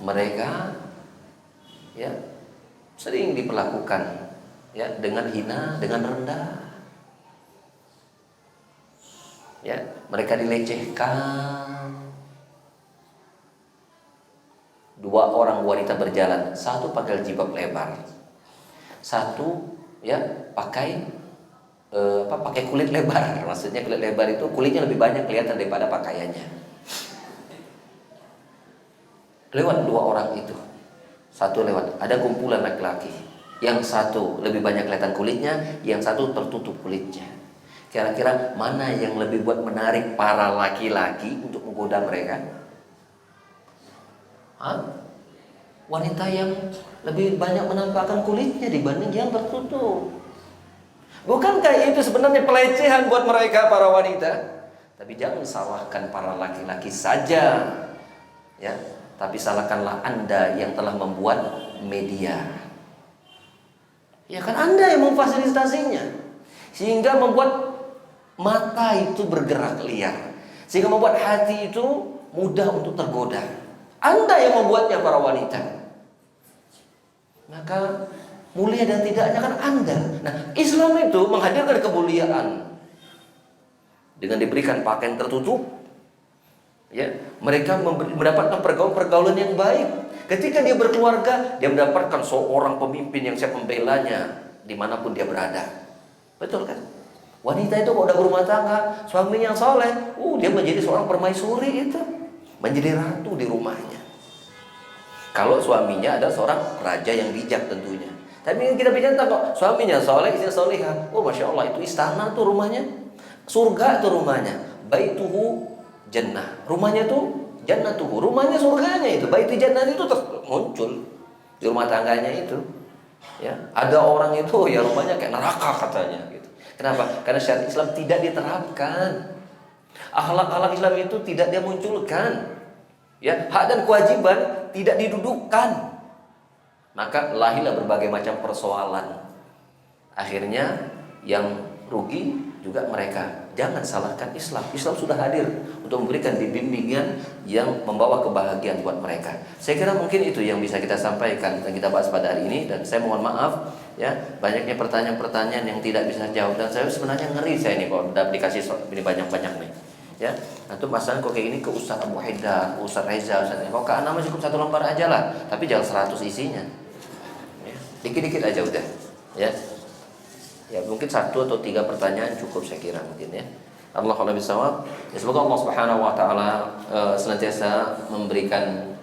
Mereka ya sering diperlakukan ya dengan hina, dengan rendah. Ya, mereka dilecehkan. Dua orang wanita berjalan, satu pakai jilbab lebar, satu ya pakai pakai kulit lebar. Maksudnya kulit lebar itu kulitnya lebih banyak kelihatan daripada pakaiannya. Lewat dua orang itu, satu lewat, ada kumpulan laki-laki. Yang satu lebih banyak kelihatan kulitnya, yang satu tertutup kulitnya. Kira-kira mana yang lebih buat menarik para laki-laki untuk menggoda mereka? Wanita yang lebih banyak menampakkan kulitnya dibanding yang tertutup. Bukankah itu sebenarnya pelecehan buat mereka para wanita? Tapi jangan salahkan para laki-laki saja, ya. Tapi salahkanlah Anda yang telah membuat media. Ya kan Anda yang memfasilitasinya, sehingga membuat mata itu bergerak liar, sehingga membuat hati itu mudah untuk tergoda. Anda yang membuatnya para wanita. Maka mulia dan tidaknya kan Anda. Nah, Islam itu menghadirkan kemuliaan dengan diberikan pakaian tertutup. Ya, mereka mendapatkan pergaulan yang baik. Ketika dia berkeluarga, dia mendapatkan seorang pemimpin yang siap membelanya dimanapun dia berada. Betul kan? Wanita itu kalau udah berumah tangga, suaminya yang soleh, dia menjadi seorang permaisuri itu, menjadi ratu di rumahnya. Kalau suaminya ada seorang raja yang bijak tentunya. Tapi kita bicara tentang kok suaminya soleh, istrinya solehah, masya Allah, itu istana tuh rumahnya, surga tuh rumahnya, baituhu jannah, rumahnya tuh jannatuhu, rumahnya surganya itu, baitu jannah itu muncul di rumah tangganya itu. Ya, ada orang itu ya rumahnya kayak neraka katanya gitu. Kenapa? Karena syariat Islam tidak diterapkan. Akhlak-akhlak Islam itu tidak dia munculkan. Ya, hak dan kewajiban tidak didudukkan. Maka lahirlah berbagai macam persoalan. Akhirnya yang rugi juga mereka. Jangan salahkan Islam. Islam sudah hadir untuk memberikan bimbingan yang membawa kebahagiaan buat mereka. Saya kira mungkin itu yang bisa kita sampaikan dan kita bahas pada hari ini. Dan saya mohon maaf ya, banyaknya pertanyaan-pertanyaan yang tidak bisa jawab, dan saya sebenarnya ngeri saya ini kalau udah dikasih ini banyak-banyak nih. Ya, Antum pasangan kok kayak gini ke Ustaz Abu Haidar, ke Ustaz Reza, Ustaz. Kalau ke anak masih cukup 1 lembar aja lah, tapi jangan 100 isinya. Ya, dikit-dikit aja udah. Ya. Ya mungkin 1 atau 3 pertanyaan cukup saya kira mungkin ya. Allahu a'lam bishawab. Ya, semoga Allah Subhanahu wa taala senantiasa memberikan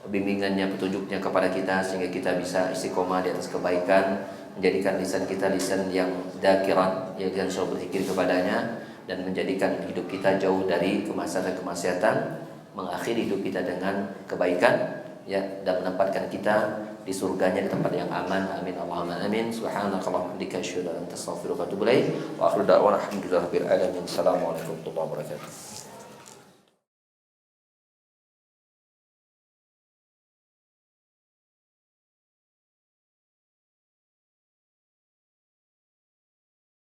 bimbingannya, petunjuknya kepada kita sehingga kita bisa istiqomah di atas kebaikan, menjadikan lisan kita lisan yang dzakiran, yang selalu berzikir kepadanya, dan menjadikan hidup kita jauh dari kemaksiatan, mengakhiri hidup kita dengan kebaikan, ya, dan menempatkan kita di surganya di tempat yang aman. Amin Allahumma amin. Subhanakallahumma wa bihamdika asyhadu an la ilaha illa anta astaghfiruka wa atubu ilaik. Wa akhiru da'wana alhamdulillahi rabbil alamin. Assalamualaikum warahmatullahi wabarakatuh.